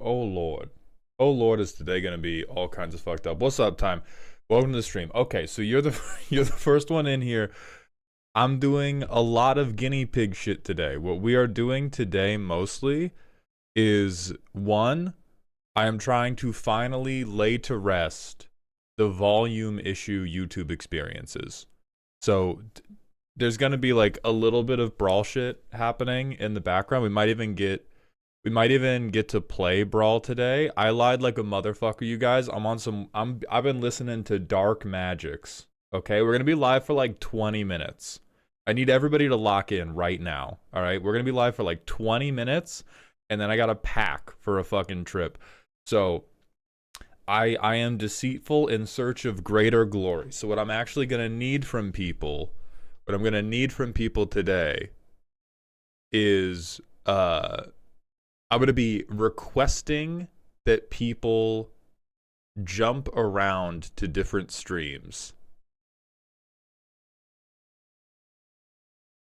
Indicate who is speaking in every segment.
Speaker 1: Oh Lord. Oh Lord, is today gonna be all kinds of fucked up. What's up, time? Welcome to the stream. Okay, so you're the you're the first one in here. I'm doing a lot of guinea pig shit today. What we are doing today mostly is one, I am trying to finally lay to rest the volume issue YouTube experiences. So there's gonna be like a little bit of Brawl shit happening in the background. We might even get to play Brawl today. I lied like a motherfucker, you guys. I've been listening to Dark Magics. Okay, we're gonna be live for like 20 minutes. I need everybody to lock in right now. All right, we're gonna be live for like 20 minutes, and then I got to pack for a fucking trip. So I am deceitful in search of greater glory. So what I'm actually gonna need from people, what I'm gonna need from people today is I'm going to be requesting that people jump around to different streams.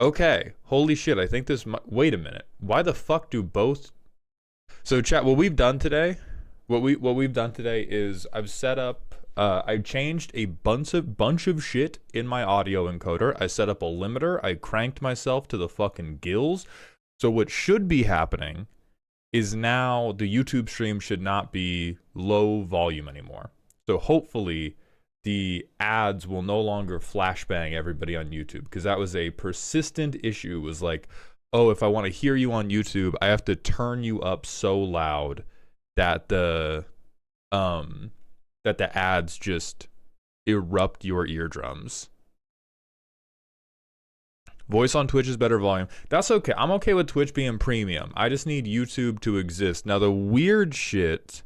Speaker 1: Okay, holy shit, I think this wait a minute. Why the fuck do both? So chat, what we've done today is I've set up I've changed a bunch of shit in my audio encoder. I set up a limiter. I cranked myself to the fucking gills. So what should be happening is now the YouTube stream should not be low volume anymore. So hopefully the ads will no longer flashbang everybody on YouTube, because that was a persistent issue. Was like, oh, if I want to hear you on YouTube, I have to turn you up so loud that the ads just erupt your eardrums. Voice on Twitch is better volume. That's okay. I'm okay with Twitch being premium. I just need YouTube to exist. Now the weird shit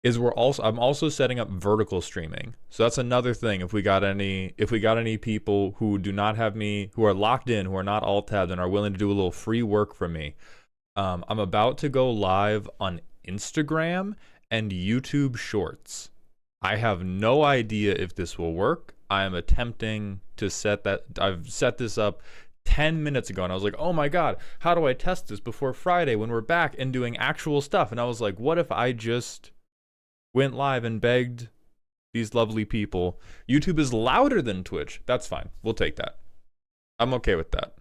Speaker 1: is I'm also setting up vertical streaming. So that's another thing. If we got any people who do not have me, who are locked in, who are not alt tabbed and are willing to do a little free work for me, I'm about to go live on Instagram and YouTube Shorts. I have no idea if this will work. I am attempting to set that. I've set this up 10 minutes ago, and I was like, oh my god, how do I test this before Friday when we're back and doing actual stuff? And I was like, what if I just went live and begged these lovely people? YouTube is louder than Twitch. That's fine. We'll take that. I'm okay with that.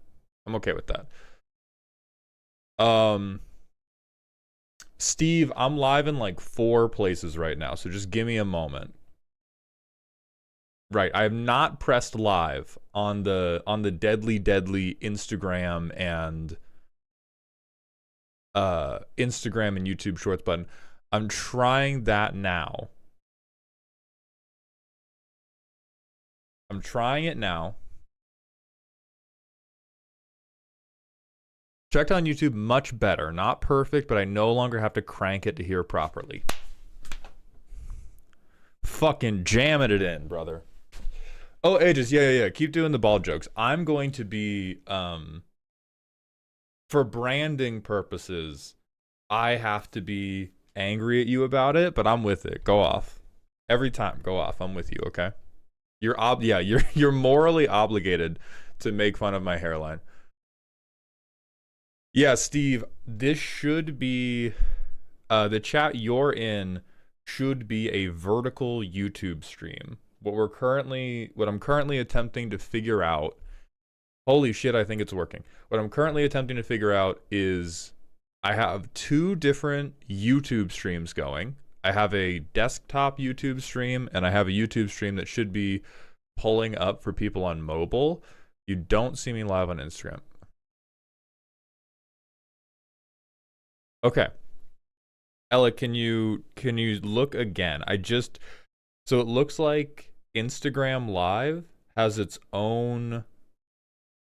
Speaker 1: Steve, I'm live in like 4 places right now, so just give me a moment. Right, I have not pressed live on the deadly Instagram and YouTube Shorts button. I'm trying that now. I'm trying it now. Checked on YouTube, much better. Not perfect, but I no longer have to crank it to hear properly. Fucking jamming it in, brother. Oh, Aegis, yeah. Keep doing the ball jokes. I'm going to be, for branding purposes, I have to be angry at you about it, but I'm with it. Go off. Every time, go off. I'm with you, okay? You're morally obligated to make fun of my hairline. Yeah, Steve, this should be, the chat you're in should be a vertical YouTube stream. What I'm currently attempting to figure out, holy shit, I think it's working. What I'm currently attempting to figure out is I have 2 different YouTube streams going. I have a desktop YouTube stream, and I have a YouTube stream that should be pulling up for people on mobile. You don't see me live on Instagram. Okay. Ella, can you look again? So it looks like Instagram Live has its own.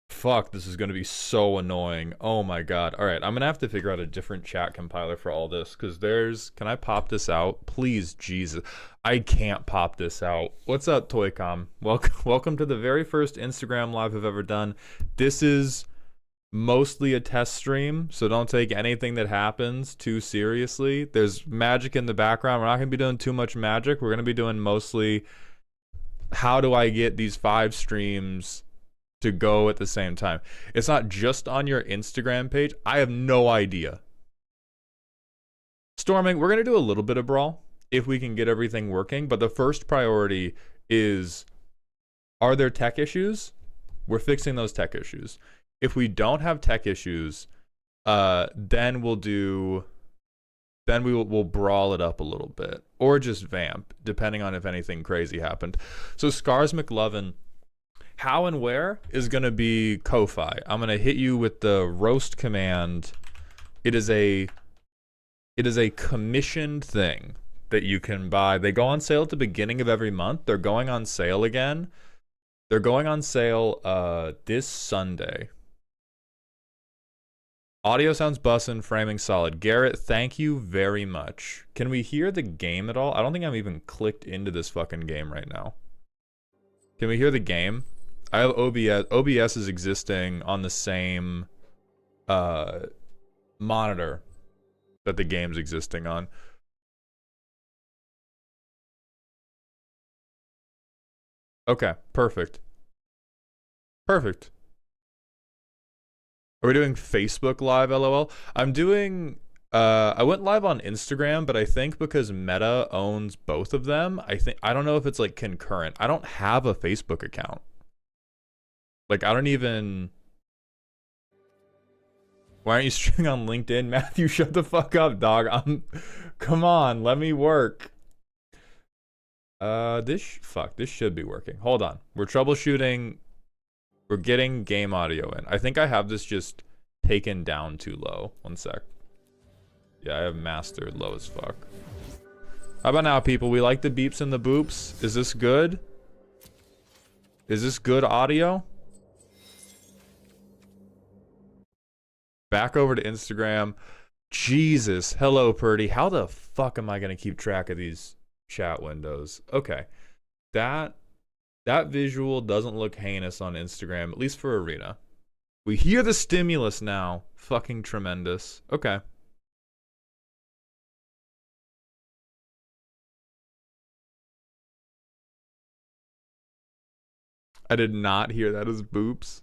Speaker 1: Fuck, this is going to be so annoying. Oh my god. All right, I'm going to have to figure out a different chat compiler for all this, because can I pop this out? Please, Jesus. I can't pop this out. What's up, Toycom? Welcome to the very first Instagram Live I've ever done. This is mostly a test stream, so don't take anything that happens too seriously. There's magic in the background. We're not going to be doing too much magic. We're going to be doing mostly, how do I get these 5 streams to go at the same time? It's not just on your Instagram page. I have no idea. Storming, we're going to do a little bit of Brawl if we can get everything working. But the first priority is, are there tech issues? We're fixing those tech issues. If we don't have tech issues, then we'll brawl it up a little bit, or just vamp, depending on if anything crazy happened. So Scars McLovin, how and where is going to be Ko-Fi. I'm going to hit you with the roast command. It is a commissioned thing that you can buy. They go on sale at the beginning of every month. They're going on sale again. They're going on sale this Sunday. Audio sounds bussin', framing solid. Garrett, thank you very much. Can we hear the game at all? I don't think I'm even clicked into this fucking game right now. Can we hear the game? I have OBS. OBS is existing on the same monitor that the game's existing on. Okay, perfect. Perfect. Are we doing Facebook Live, LOL? I'm doing, I went live on Instagram, but I think because Meta owns both of them, I don't know if it's like concurrent. I don't have a Facebook account. Like, I don't even... Why aren't you streaming on LinkedIn? Matthew, shut the fuck up, dog. Come on, let me work. This should be working. Hold on. We're troubleshooting. We're getting game audio in. I think I have this just taken down too low. One sec. Yeah, I have mastered low as fuck. How about now, people? We like the beeps and the boops. Is this good? Is this good audio? Back over to Instagram. Jesus. Hello, Purdy. How the fuck am I going to keep track of these chat windows? Okay. That visual doesn't look heinous on Instagram, at least for Arena. We hear the stimulus now. Fucking tremendous. Okay. I did not hear that as boops.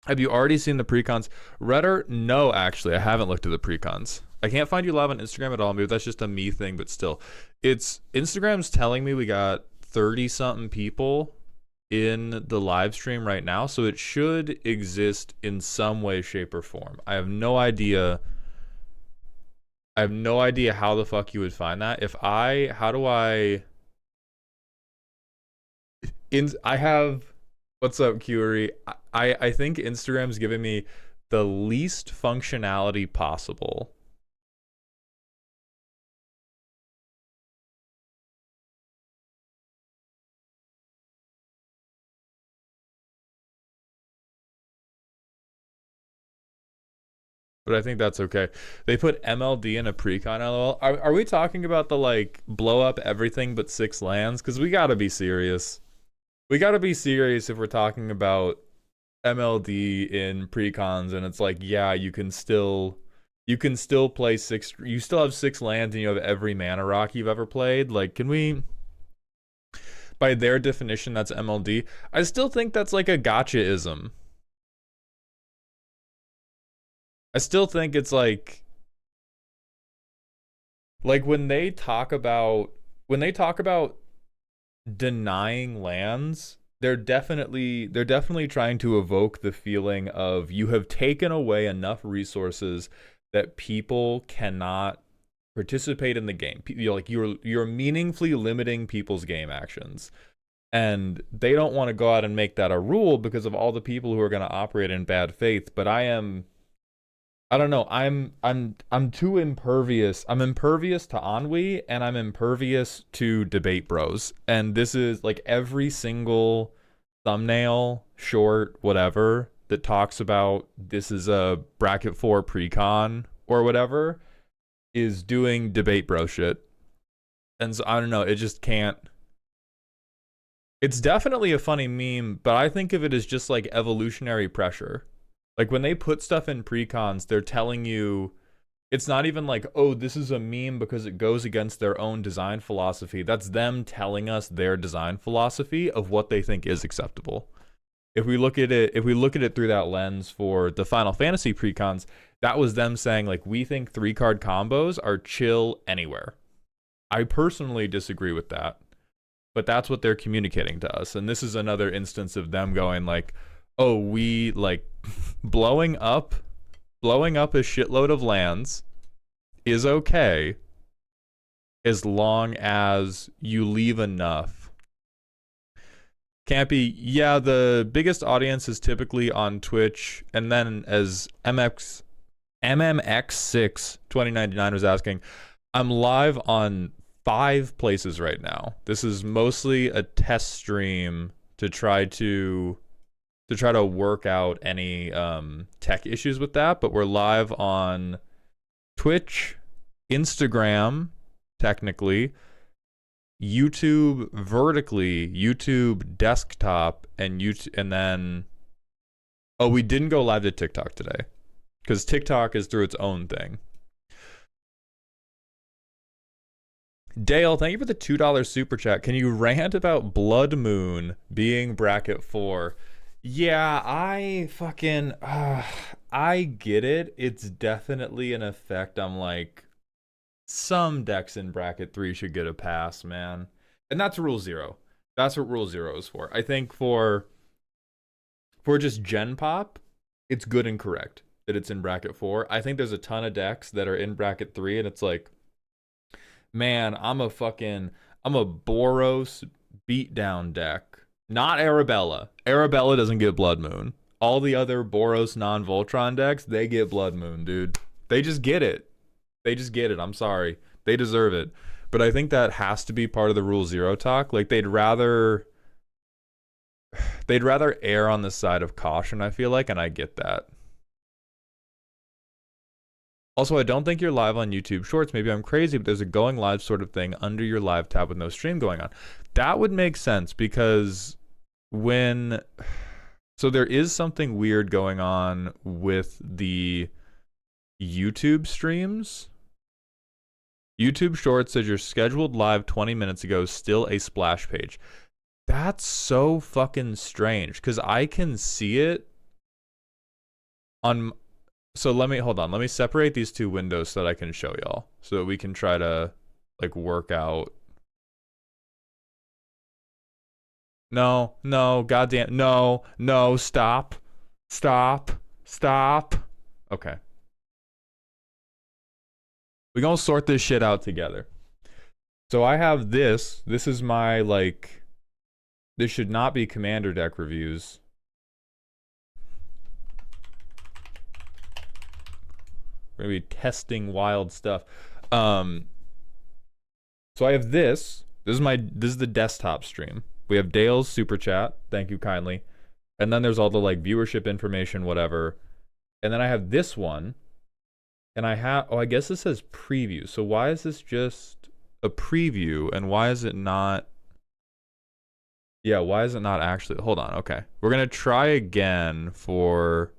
Speaker 1: Have you already seen the precons? Redder? No, actually. I haven't looked at the precons. I can't find you live on Instagram at all. Maybe that's just a me thing, but still. Instagram's telling me we got 30-something people in the live stream right now, so it should exist in some way, shape, or form. I have no idea. I have no idea how the fuck you would find that. How do I... I have... What's up, Curie? I think Instagram's giving me the least functionality possible. But I think that's okay. They put MLD in a precon, LOL. Are we talking about the, like, blow up everything but 6 lands? Because we gotta be serious. We gotta be serious if we're talking about MLD in precons, and it's like, yeah, you can still play 6. You still have 6 lands, and you have every mana rock you've ever played. Like, can we? By their definition, that's MLD. I still think that's like a gotcha-ism. I still think it's like when they talk about denying lands, they're definitely trying to evoke the feeling of you have taken away enough resources that people cannot participate in the game. You're meaningfully limiting people's game actions. And they don't want to go out and make that a rule because of all the people who are going to operate in bad faith, but I don't know. I'm too impervious. I'm impervious to ennui, and I'm impervious to debate bros. And this is like every single thumbnail, short, whatever, that talks about this is a bracket 4 precon or whatever is doing debate bro shit. And so I don't know. It just can't. It's definitely a funny meme, but I think of it as just like evolutionary pressure. Like, when they put stuff in precons, they're telling you, it's not even like, oh, this is a meme because it goes against their own design philosophy. That's them telling us their design philosophy of what they think is acceptable. if we look at it through that lens for the Final Fantasy precons, that was them saying like, we think 3-card combos are chill anywhere. I personally disagree with that, but that's what they're communicating to us. And this is another instance of them going like, oh, we like blowing up a shitload of lands is okay as long as you leave enough. Campy, yeah, the biggest audience is typically on Twitch, and then as MMX6 2099 was asking, I'm live on 5 places right now. This is mostly a test stream to try to work out any tech issues with that, but we're live on Twitch, Instagram, technically, YouTube vertically, YouTube desktop, and YouTube, and then we didn't go live to TikTok today because TikTok is through its own thing. Dale, thank you for the $2 super chat. Can you rant about Blood Moon being bracket 4? Yeah, I fucking I get it. It's definitely an effect. I'm like, some decks in bracket 3 should get a pass, man. And that's rule 0. That's what rule 0 is for. I think for just Gen Pop, it's good and correct that it's in bracket 4. I think there's a ton of decks that are in bracket 3, and it's like, man, I'm a Boros beatdown deck. Not Arabella. Arabella doesn't get Blood Moon. All the other Boros non-Voltron decks, they get Blood Moon, dude. They just get it. They just get it. I'm sorry. They deserve it. But I think that has to be part of the Rule 0 talk. Like, they'd rather err on the side of caution, I feel like, and I get that. Also, I don't think you're live on YouTube Shorts. Maybe I'm crazy, but there's a going live sort of thing under your live tab with no stream going on. That would make sense because so there is something weird going on with the YouTube streams. YouTube Shorts says your scheduled live 20 minutes ago is still a splash page. That's so fucking strange because I can see it on... So hold on. Let me separate these 2 windows so that I can show y'all so that we can try to like work out. No, goddamn, no, stop. Okay. We're gonna sort this shit out together. So I have this. This is my like, this should not be commander deck reviews. We're gonna be testing wild stuff. So I have this. This is the desktop stream. We have Dale's super chat. Thank you kindly. And then there's all the like viewership information, whatever. And then I have this one. And I have, I guess this says preview. So why is this just a preview? And why is it not? Yeah, why is it not actually? Hold on. Okay. We're gonna try again for.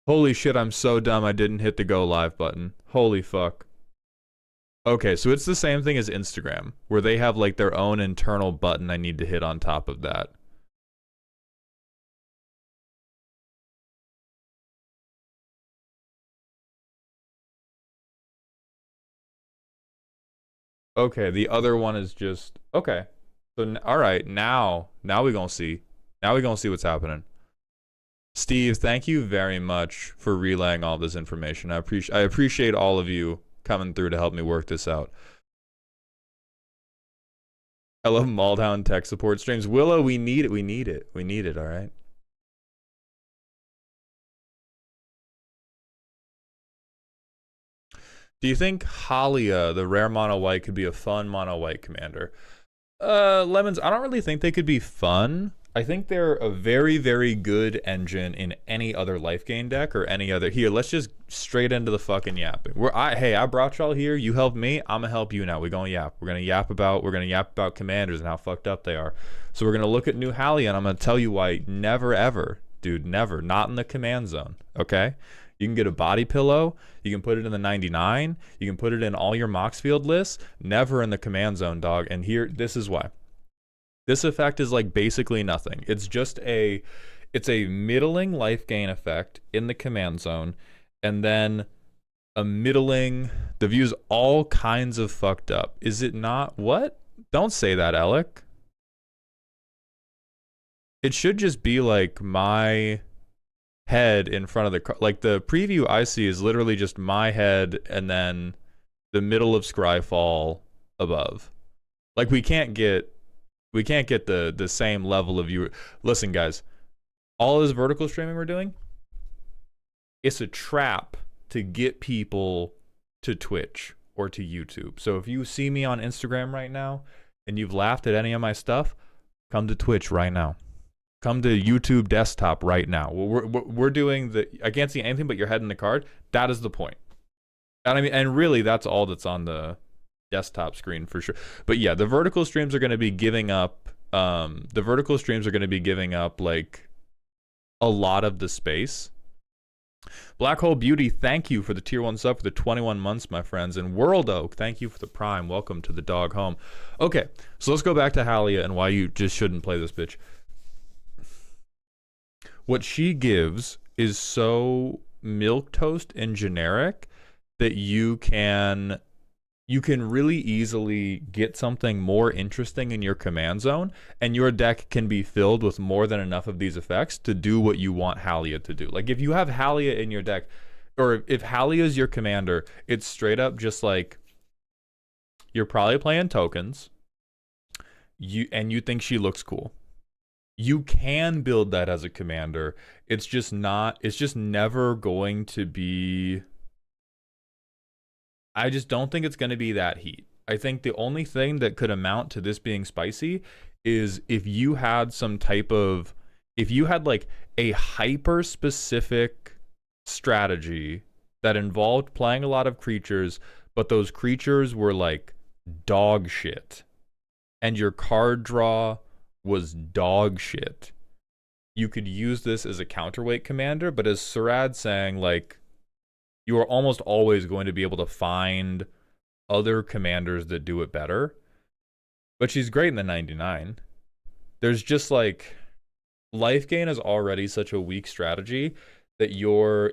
Speaker 1: Holy shit, I'm so dumb I didn't hit the go live button. Holy fuck. Okay, so it's the same thing as Instagram, where they have like their own internal button I need to hit on top of that. Okay, the other one is just... Okay. So, alright, now we gonna see. Now we gonna see what's happening. Steve, thank you very much for relaying all this information. I appreciate all of you coming through to help me work this out. I love Maldhound tech support streams. Willow, we need it. We need it. We need it, all right? Do you think Halia, the rare mono white, could be a fun mono white commander? Lemons, I don't really think they could be fun. I think they're a very, very good engine in any other life gain deck or any other. Here, let's just straight into the fucking yapping. Hey, I brought y'all here. You helped me. I'm gonna help you now. We're gonna yap. We're gonna yap about commanders and how fucked up they are. So we're gonna look at new Halia, and I'm gonna tell you why. Never ever, dude. Never. Not in the command zone. Okay. You can get a body pillow. You can put it in the 99. You can put it in all your Mox field lists. Never in the command zone, dog. And here, this is why. This effect is like basically nothing. It's just it's a middling life gain effect in the command zone. And then a middling, the view's all kinds of fucked up. Is it not? What? Don't say that, Alec. It should just be like my head in front of the car. Like the preview I see is literally just my head and then the middle of Scryfall above. Like we can't get the same level of view. Listen, guys, all this vertical streaming we're doing, it's a trap to get people to Twitch or to YouTube. So if you see me on Instagram right now and you've laughed at any of my stuff, come to Twitch right now. Come to YouTube desktop right now. We're doing the, I can't see anything but your head in the card. That is the point. And I mean, and really that's all that's on the desktop screen for sure. But yeah, the vertical streams are going to be giving up, like a lot of the space. Black Hole Beauty, thank you for the tier 1 sub for the 21 months, my friends. And World Oak, thank you for the prime. Welcome to the dog home. Okay, so let's go back to Halia and why you just shouldn't play this bitch. What she gives is so milquetoast and generic that you can really easily get something more interesting in your command zone, and your deck can be filled with more than enough of these effects to do what you want Halia to do. Like if you have Halia in your deck, or if Halia is your commander, it's straight up just like you're probably playing tokens, and you think she looks cool. You can build that as a commander. It's just never going to be, I just don't think it's going to be that heat. I think the only thing that could amount to this being spicy is if you had some type of, if you had like a hyper specific strategy that involved playing a lot of creatures, but those creatures were like dog shit, and your card draw was dog shit. You could use this as a counterweight commander, but as Sarad's saying, like, you are almost always going to be able to find other commanders that do it better. But she's great in the 99. There's just like, life gain is already such a weak strategy that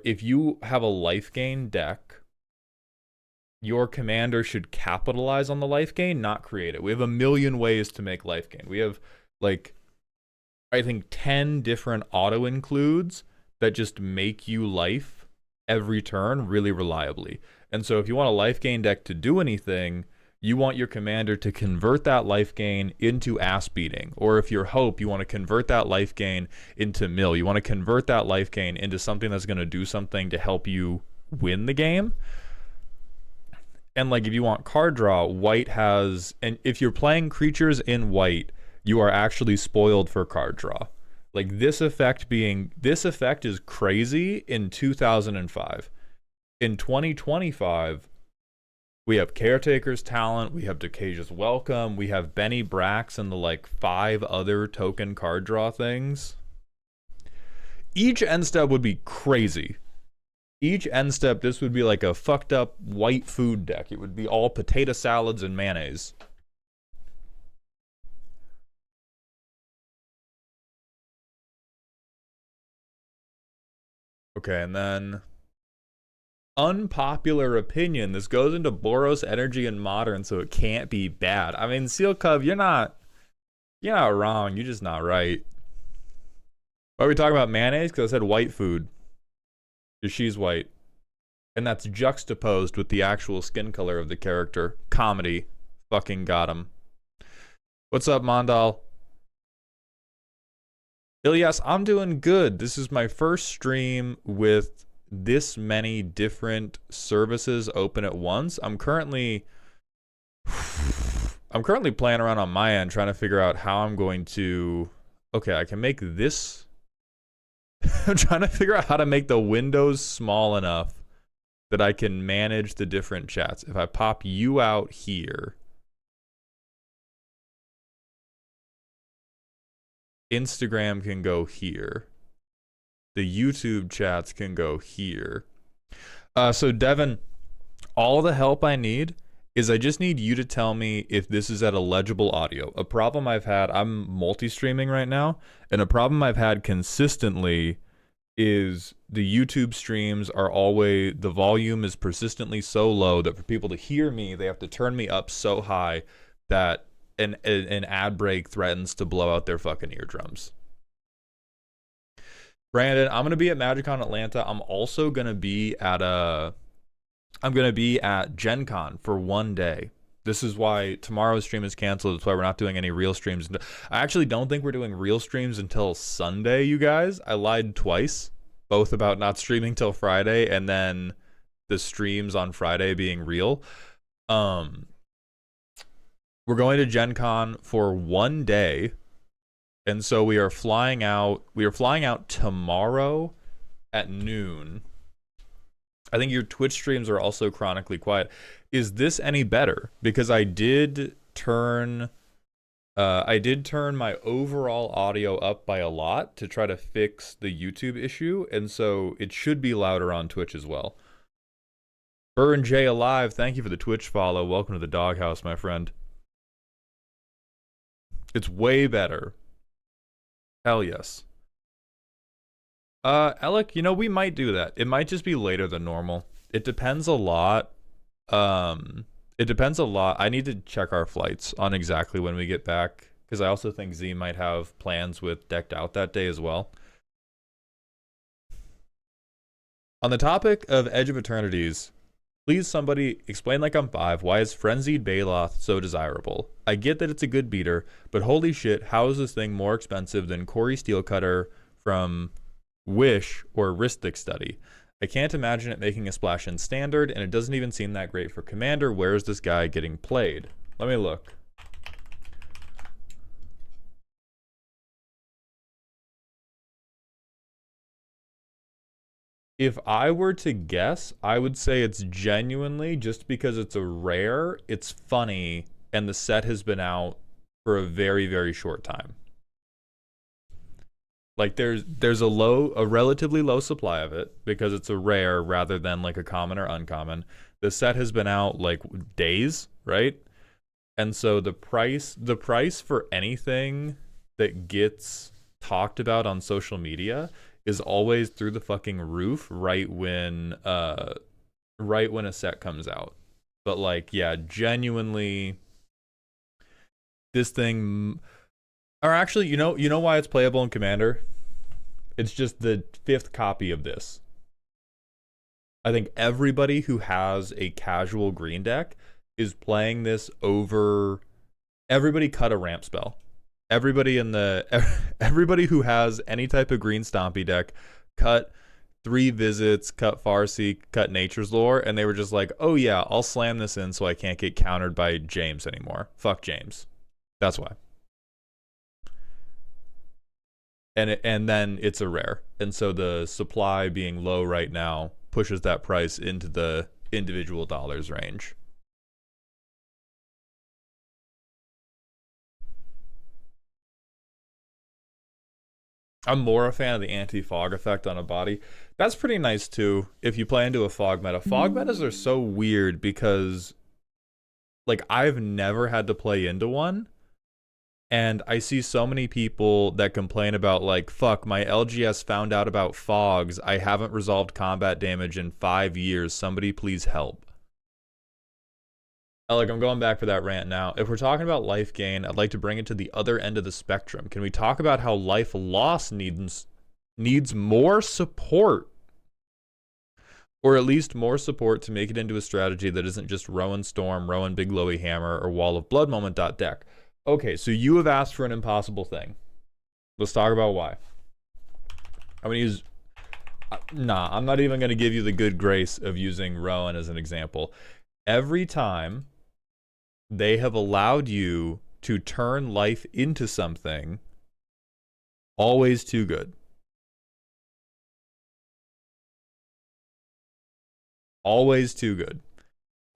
Speaker 1: if you have a life gain deck, your commander should capitalize on the life gain, not create it. We have a million ways to make life gain. We have like, I think 10 different auto includes that just make you life every turn really reliably. And so if you want a life gain deck to do anything, you want your commander to convert that life gain into ass beating. Or if you're Hope, you want to convert that life gain into mill. You want to convert that life gain into something that's going to do something to help you win the game. And like if you want card draw, white has, and if you're playing creatures in white, you are actually spoiled for card draw. Like this effect is crazy in 2005. In 2025, we have Caretaker's Talent, we have Decasia's Welcome, we have Benny Brax and the like 5 other token card draw things. Each end step would be crazy. Each end step, this would be like a fucked up white food deck. It would be all potato salads and mayonnaise. Okay, and then unpopular opinion. This goes into Boros, Energy, and Modern, so it can't be bad. I mean, Seal Cub, you're not wrong. You're just not right. Why are we talking about mayonnaise? Because I said white food. Because she's white. And that's juxtaposed with the actual skin color of the character. Comedy. Fucking got him. What's up, Mondal? Ilyas, I'm doing good. This is my first stream with this many different services open at once. I'm currently playing around on my end, trying to figure out how I'm going to, okay, I can make this. I'm trying to figure out how to make the windows small enough that I can manage the different chats. If I pop you out here, Instagram can go here. The YouTube chats can go here. So Devin, all the help I need is I just need you to tell me if this is at a legible audio. A problem I've had, I'm multi-streaming right now, and a problem I've had consistently is the YouTube streams are always, the volume is persistently so low that for people to hear me, they have to turn me up so high that an ad break threatens to blow out their fucking eardrums. Brandon, I'm gonna be at MagicCon Atlanta. I'm also gonna be at Gen Con for one day. This is why tomorrow's stream is canceled. That's why we're not doing any real streams. I actually don't think we're doing real streams until Sunday, you guys. I lied twice, both about not streaming till Friday and then the streams on Friday being real. We're going to Gen Con for one day. And so we are flying out tomorrow at noon. I think your Twitch streams are also chronically quiet. Is this any better? Because I did turn my overall audio up by a lot to try to fix the YouTube issue, and so it should be louder on Twitch as well. Burn J Alive, thank you for the Twitch follow. Welcome to the doghouse, my friend. It's way better. Hell yes. Alec, you know, we might do that. It might just be later than normal. It depends a lot. It depends a lot. I need to check our flights on exactly when we get back, because I also think Z might have plans with Decked Out that day as well. On the topic of Edge of Eternities, please somebody explain like I'm 5, why is Frenzied Baloth so desirable? I get that it's a good beater, but holy shit, how is this thing more expensive than Corey Steelcutter from Wish or Ristic Study? I can't imagine it making a splash in Standard, and it doesn't even seem that great for Commander. Where is this guy getting played? Let me look. If I were to guess, I would say it's genuinely just because it's a rare, it's funny, and the set has been out for a very, very short time. Like there's a relatively low supply of it because it's a rare rather than like a common or uncommon. The set has been out like days, right? And so the price for anything that gets talked about on social media is always through the fucking roof right when a set comes out. But like, yeah, genuinely this thing, or actually, you know why it's playable in Commander? It's just the 5th copy of this. I think everybody who has a casual green deck is playing this over. Everybody cut a ramp spell. Everybody who has any type of green stompy deck cut 3 visits, cut Farseek, cut Nature's Lore, and they were just like, oh yeah, I'll slam this in so I can't get countered by James anymore. Fuck James. That's why. And then it's a rare. And so the supply being low right now pushes that price into the individual dollars range. I'm more a fan of the anti-fog effect on a body. That's pretty nice too if you play into a fog meta. Fog metas are so weird because like I've never had to play into one. And I see so many people that complain about like, fuck, my LGS found out about fogs. I haven't resolved combat damage in 5 years. Somebody please help. Like, I'm going back for that rant now. If we're talking about life gain, I'd like to bring it to the other end of the spectrum. Can we talk about how life loss needs more support? Or at least more support to make it into a strategy that isn't just Rowan Storm, Rowan Big Glowy Hammer, or Wall of Blood moment.deck. Okay, so you have asked for an impossible thing. Let's talk about why. I'm going to use... Nah, I'm not even going to give you the good grace of using Rowan as an example. Every time they have allowed you to turn life into something, always too good. Always too good.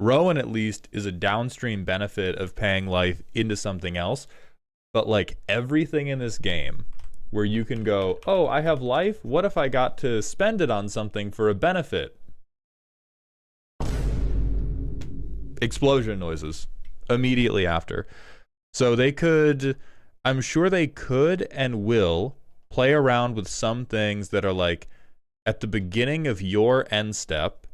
Speaker 1: Rowan, at least, is a downstream benefit of paying life into something else. But, like, everything in this game where you can go, oh, I have life. What if I got to spend it on something for a benefit? explosion noises immediately after. So they could, I'm sure they could and will play around with some things that are like, at the beginning of your end step,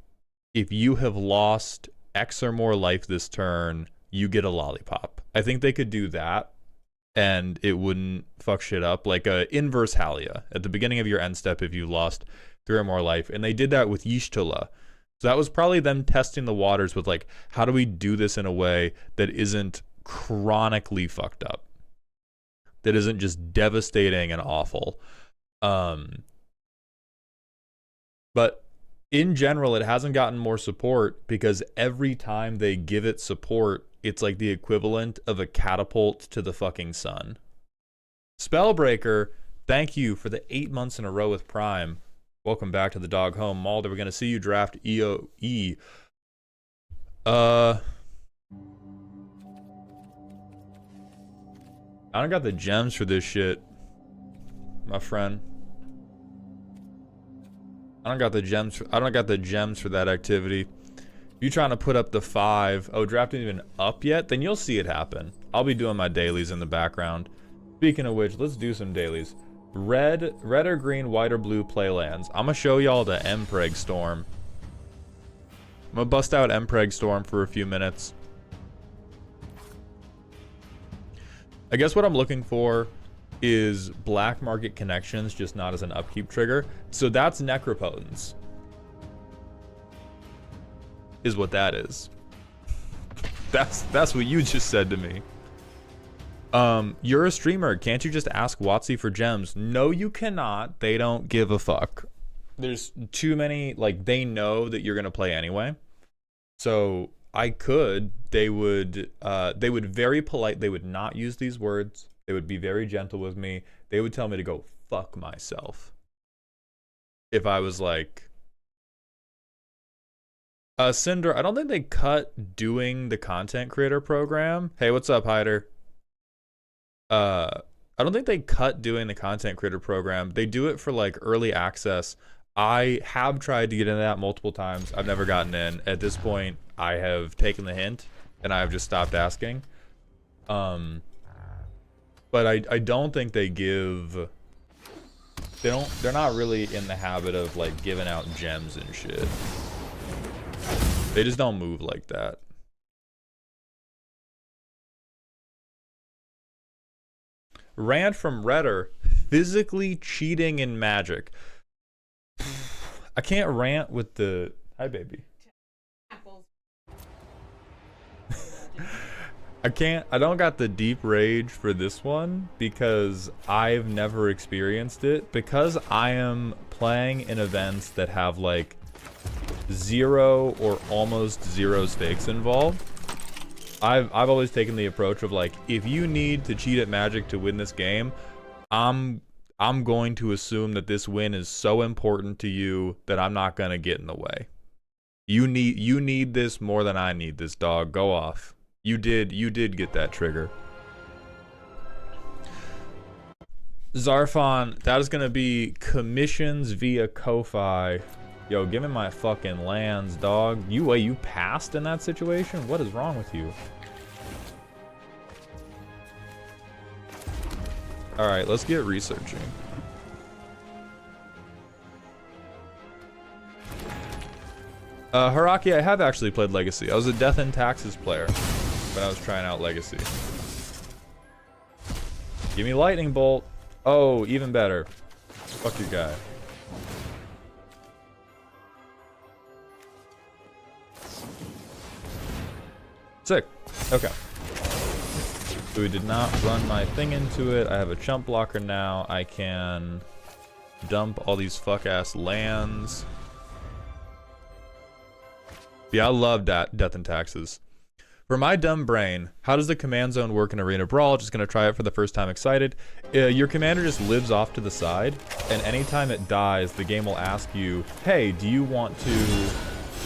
Speaker 1: if you have lost X or more life this turn, you get a lollipop. I think they could do that, and it wouldn't fuck shit up. Like a inverse Halia at the beginning of your end step if you lost 3 or more life. And they did that with Y'shtola. So that was probably them testing the waters with like, how do we do this in a way that isn't chronically fucked up? That isn't just devastating and awful. But in general, it hasn't gotten more support because every time they give it support, it's like the equivalent of a catapult to the fucking sun. Spellbreaker, thank you for the 8 months in a row with Prime. Welcome back to the dog home. Mulder, we're going to see you draft EOE. I don't got the gems for this shit, my friend. I don't got the gems for that activity. If you're trying to put up the 5, oh, draft isn't even up yet, then you'll see it happen. I'll be doing my dailies in the background. Speaking of which, let's do some dailies. Red or green, white or blue play lands. I'm gonna show y'all the Mpreg Storm. I'm gonna bust out Mpreg Storm for a few minutes. I guess what I'm looking for is black market connections, just not as an upkeep trigger. So that's Necropotence. Is what that is. That's what you just said to me. You're a streamer. Can't you just ask WotC for gems? No, you cannot. They don't give a fuck. There's too many, like, they know that you're gonna play anyway. So I could. They would very polite. They would not use these words. They would be very gentle with me. They would tell me to go fuck myself. If I was like, Cinder, I don't think they cut doing the content creator program. Hey, what's up, Hyder? I don't think they cut doing the content creator program. They do it for like early access. I have tried to get into that multiple times. I've never gotten in. At this point, I have taken the hint and I've just stopped asking. But I don't think they give, they're not really in the habit of like giving out gems and shit. They just don't move like that. Rant from Redder, physically cheating in Magic. I can't rant with the, hi baby. I don't got the deep rage for this one because I've never experienced it. Because I am playing in events that have like 0 or almost 0 stakes involved. I've always taken the approach of like, if you need to cheat at Magic to win this game, I'm going to assume that this win is so important to you that I'm not gonna get in the way. You need this more than I need this, dog. Go off. You did get that trigger. Zarfon, that is gonna be commissions via Ko-Fi. Yo, give me my fucking lands, dog. You passed in that situation? What is wrong with you? Alright, let's get researching. Haraki, I have actually played Legacy. I was a Death and Taxes player when I was trying out Legacy. Give me Lightning Bolt. Oh, even better. Fuck your guy. Sick. Okay. So we did not run my thing into it. I have a chump blocker now. I can dump all these fuck-ass lands. Yeah, I love that Death and Taxes. For my dumb brain, how does the command zone work in Arena Brawl? Just gonna try it for the first time, excited. Your commander just lives off to the side, and anytime it dies, the game will ask you, hey, do you want to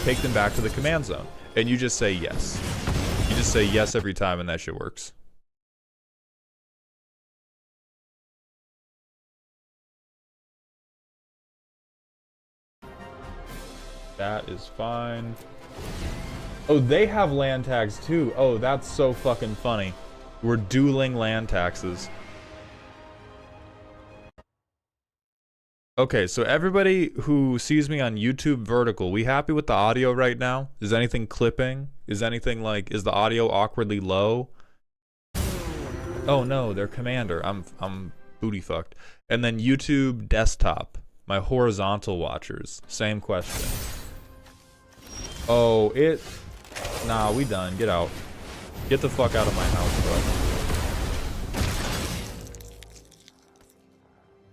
Speaker 1: take them back to the command zone? And you just say yes. You just say yes every time, and that shit works. That is fine. Oh, they have land tags too. Oh, that's so fucking funny. We're dueling land taxes. Okay, so everybody who sees me on YouTube vertical, we happy with the audio right now? Is anything clipping? Is anything like, is the audio awkwardly low? Oh no, they're commander. I'm booty fucked. And then YouTube desktop, my horizontal watchers, same question. Oh, nah, we done. Get out. Get the fuck out of my house, bro.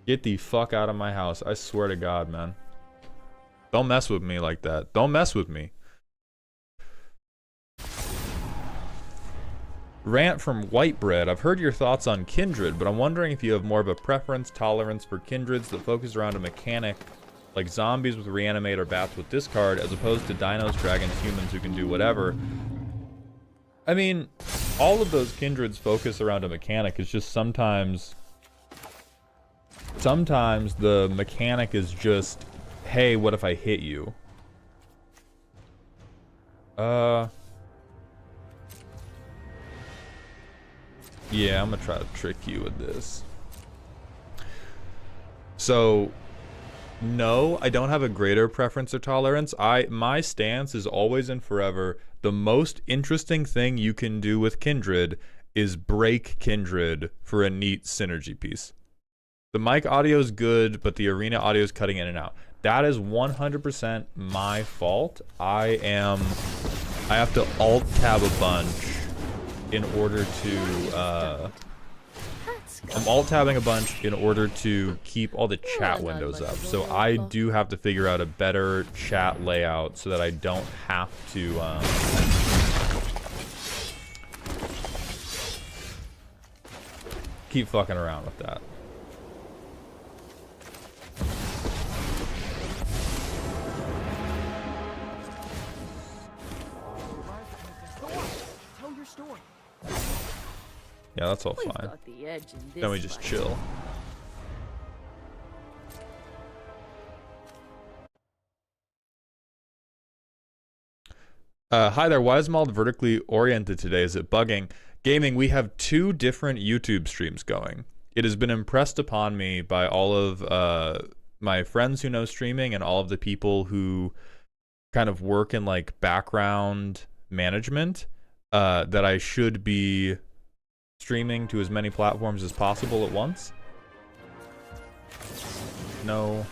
Speaker 1: Get the fuck out of my house. I swear to God, man. Don't mess with me like that. Don't mess with me. Rant from Whitebread. I've heard your thoughts on Kindred, but I'm wondering if you have more of a preference, tolerance for Kindreds that focus around a mechanic like zombies with reanimate or bats with discard, as opposed to dinos, dragons, humans who can do whatever. I mean, all of those Kindreds focus around a mechanic. It's just sometimes the mechanic is just, hey, what if I hit you? Yeah, I'm gonna try to trick you with this. So, no, I don't have a greater preference or tolerance. My stance is always and forever, the most interesting thing you can do with Kindred is break Kindred for a neat synergy piece. The mic audio is good, but the arena audio is cutting in and out. That is 100% my fault. I have to alt tab a bunch in order to, I'm alt tabbing a bunch in order to keep all the chat windows up. So I do have to figure out a better chat layout so that I don't have to, keep fucking around with that. Yeah, that's all fine. Then we just chill. Hi there, why is Mald vertically oriented today? Is it bugging? Gaming, we have 2 different YouTube streams going. It has been impressed upon me by all of my friends who know streaming and all of the people who kind of work in like background management that I should be streaming to as many platforms as possible at once. No.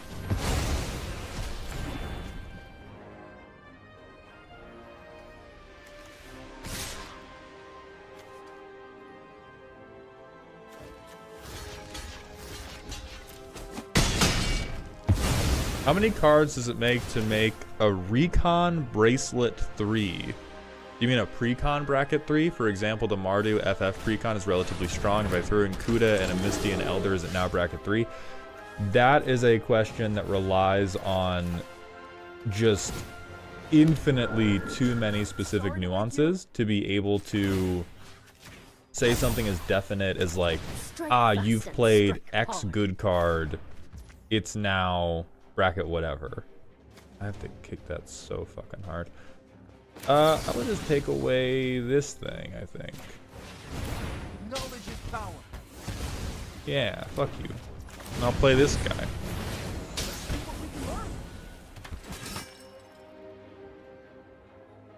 Speaker 1: How many cards does it make to make a Recon Bracelet 3? You mean a Precon Bracket 3? For example, the Mardu FF Precon is relatively strong. If I threw in Kuda and a Misty and Elder, is it now Bracket 3? That is a question that relies on just infinitely too many specific nuances to be able to say something as definite as like, you've played X good card, it's now bracket whatever. I have to kick that so fucking hard. I would just take away this thing, I think. Knowledge is power. Yeah, fuck you. And I'll play this guy.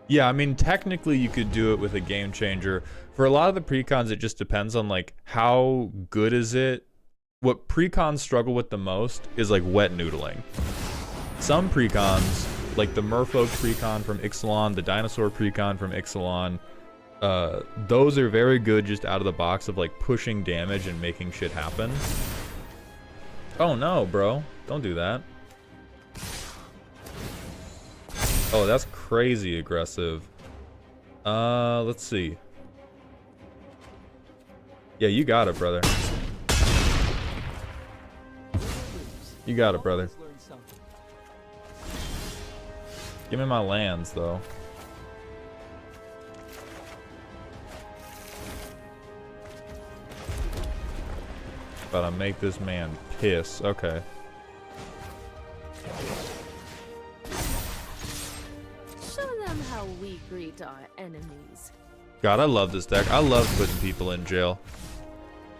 Speaker 1: Yeah, I mean, technically you could do it with a game changer. For a lot of the precons, it just depends on like how good is it. What precons struggle with the most is like wet noodling. Some precons, like the Merfolk precon from Ixalan, the Dinosaur precon from Ixalan, those are very good just out of the box of like pushing damage and making shit happen. Oh no, bro. Don't do that. Oh, that's crazy aggressive. Let's see. Yeah, you got it, brother. You got it, brother. Give me my lands, though. But I make this man piss. Okay.
Speaker 2: Show them how we greet our enemies.
Speaker 1: God, I love this deck. I love putting people in jail.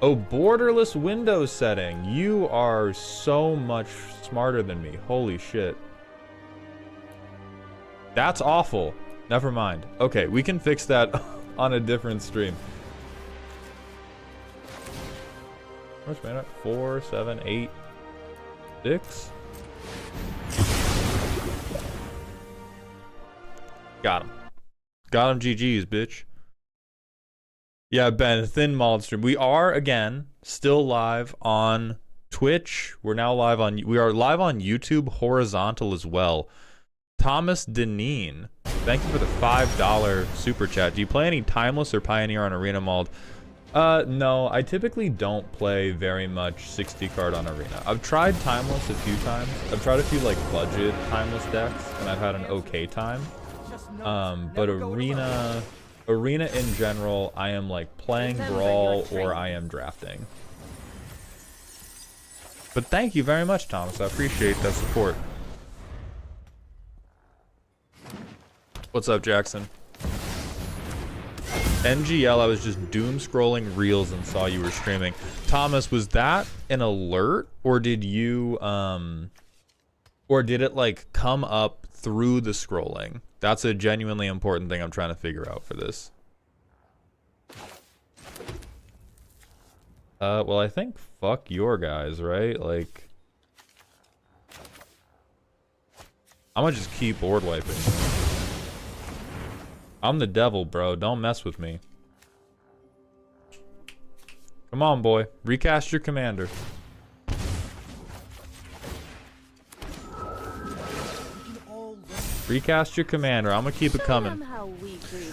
Speaker 1: Oh, borderless window setting. You are so much smarter than me. Holy shit. That's awful. Never mind. Okay, we can fix that on a different stream. How much mana? 4, 7, 8, 6. Got him. Got him, GG's, bitch. Yeah, Ben, thin mauled stream. We are, again, still live on Twitch. We are live on YouTube horizontal as well. Thomas Deneen, thank you for the $5 super chat. Do you play any Timeless or Pioneer on Arena Mauled? No, I typically don't play very much 60 card on Arena. I've tried Timeless a few times. I've tried a few like budget Timeless decks, and I've had an okay time. But Arena in general, I am like playing Brawl or I am drafting. But thank you very much, Thomas. I appreciate that support. What's up, Jackson? NGL, I was just doom scrolling reels and saw you were streaming. Thomas, was that an alert, or did you or did it like come up through the scrolling? That's a genuinely important thing I'm trying to figure out for this. Well, I think fuck your guys, right? Like, I'm gonna just keep board wiping. I'm the devil, bro. Don't mess with me. Come on, boy. Recast your commander. Recast your commander. I'm gonna keep it coming.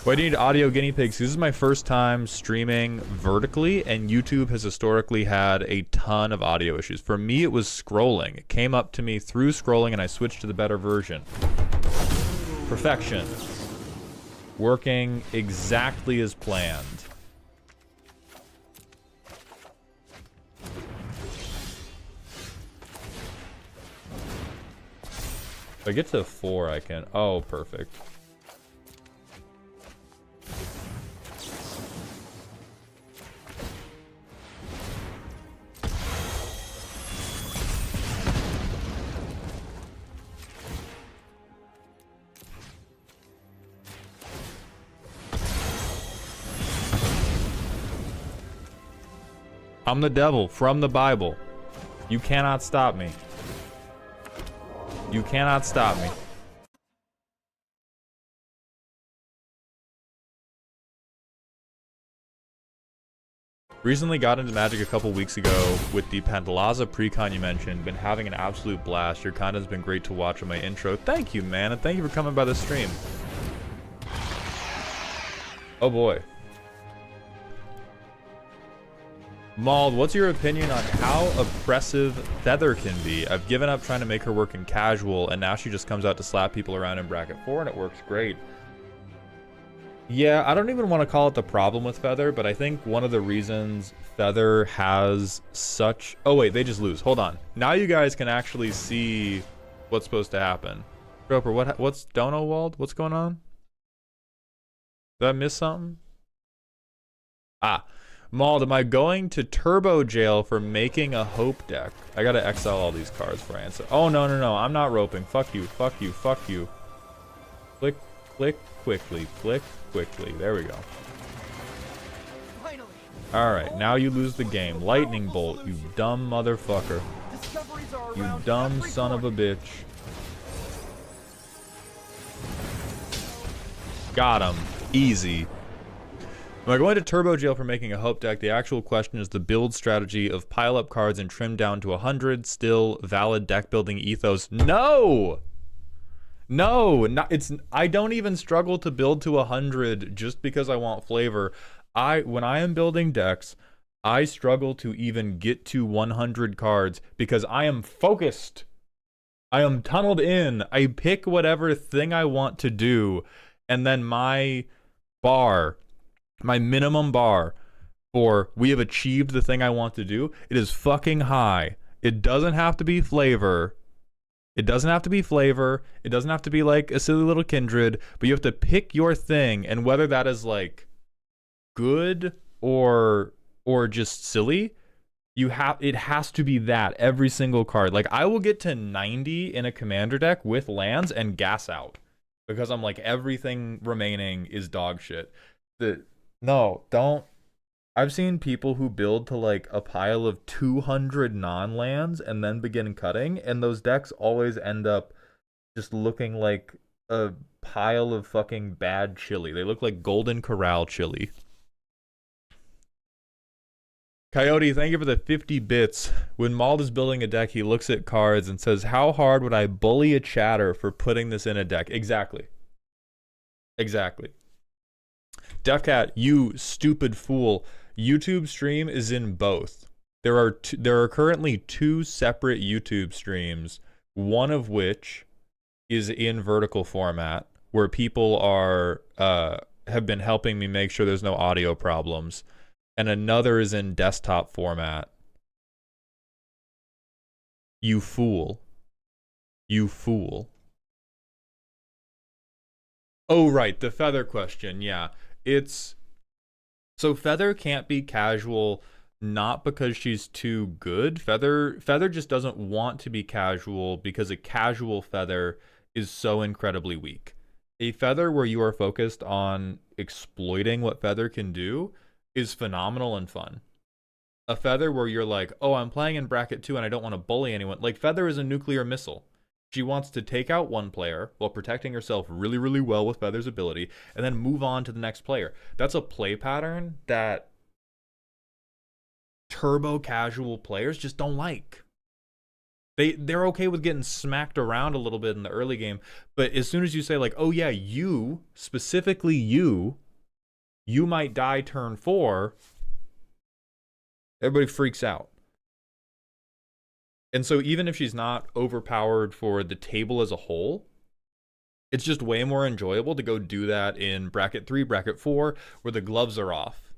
Speaker 1: Why do you need audio guinea pigs? This is my first time streaming vertically, and YouTube has historically had a ton of audio issues. For me, it was scrolling. It came up to me through scrolling, and I switched to the better version. Perfection. Working exactly as planned. If I get to 4, I can... Oh, perfect. I'm the devil from the Bible. You cannot stop me. You cannot stop me. Recently got into Magic a couple weeks ago with the Pandalaza precon you mentioned. Been having an absolute blast. Your content has been great to watch on my intro. Thank you, man, and thank you for coming by the stream. Oh boy. Mauled, what's your opinion on how oppressive Feather can be? I've given up trying to make her work in casual, and now she just comes out to slap people around in bracket 4, and it works great. Yeah, I don't even want to call it the problem with Feather, but I think one of the reasons Feather has such... Oh wait, they just lose. Hold on. Now you guys can actually see what's supposed to happen. Roper, what's Donowald? What's going on? Did I miss something? Ah. Mauled, am I going to turbo jail for making a hope deck? I gotta exile all these cards for answer. Oh, no, no, no. I'm not roping. Fuck you. Fuck you. Fuck you. Click, click, quickly. Click, quickly. There we go. Alright, now you lose the game. Lightning bolt, you dumb motherfucker. You dumb son of a bitch. Got him. Easy. Am I going to turbo jail for making a hope deck? The actual question is the build strategy of pile up cards and trim down to 100. Still valid deck building ethos. No! No, I don't even struggle to build to 100 just because I want flavor. When I am building decks, I struggle to even get to 100 cards because I am focused. I am tunneled in. I pick whatever thing I want to do, and then my minimum bar for we have achieved the thing I want to do, it is fucking high. It doesn't have to be flavor. It doesn't have to be flavor. It doesn't have to be like a silly little Kindred, but you have to pick your thing, and whether that is like good or just silly, it has to be that every single card. Like I will get to 90 in a commander deck with lands and gas out because I'm like everything remaining is dog shit. No, don't. I've seen people who build to like a pile of 200 non-lands and then begin cutting, and those decks always end up just looking like a pile of fucking bad chili. They look like Golden Corral chili. Coyote, thank you for the 50 bits. When Mauled is building a deck, he looks at cards and says, how hard would I bully a chatter for putting this in a deck? Exactly. Exactly. Defcat, you stupid fool. YouTube stream is in both. There are currently 2 separate YouTube streams, one of which is in vertical format, where people are have been helping me make sure there's no audio problems. And another is in desktop format. You fool. You fool. Oh, right, the feather question, yeah. So Feather can't be casual, not because she's too good. Feather just doesn't want to be casual because a casual Feather is so incredibly weak. A Feather where you are focused on exploiting what Feather can do is phenomenal and fun. A Feather where you're like, oh, I'm playing in bracket 2 and I don't want to bully anyone. Like, Feather is a nuclear missile. She wants to take out one player while protecting herself really, really well with Feather's ability and then move on to the next player. That's a play pattern that turbo casual players just don't like. They're okay with getting smacked around a little bit in the early game, but as soon as you say like, oh yeah, you, specifically you might die turn 4, everybody freaks out. And so even if she's not overpowered for the table as a whole, it's just way more enjoyable to go do that in bracket 3, bracket 4, where the gloves are off.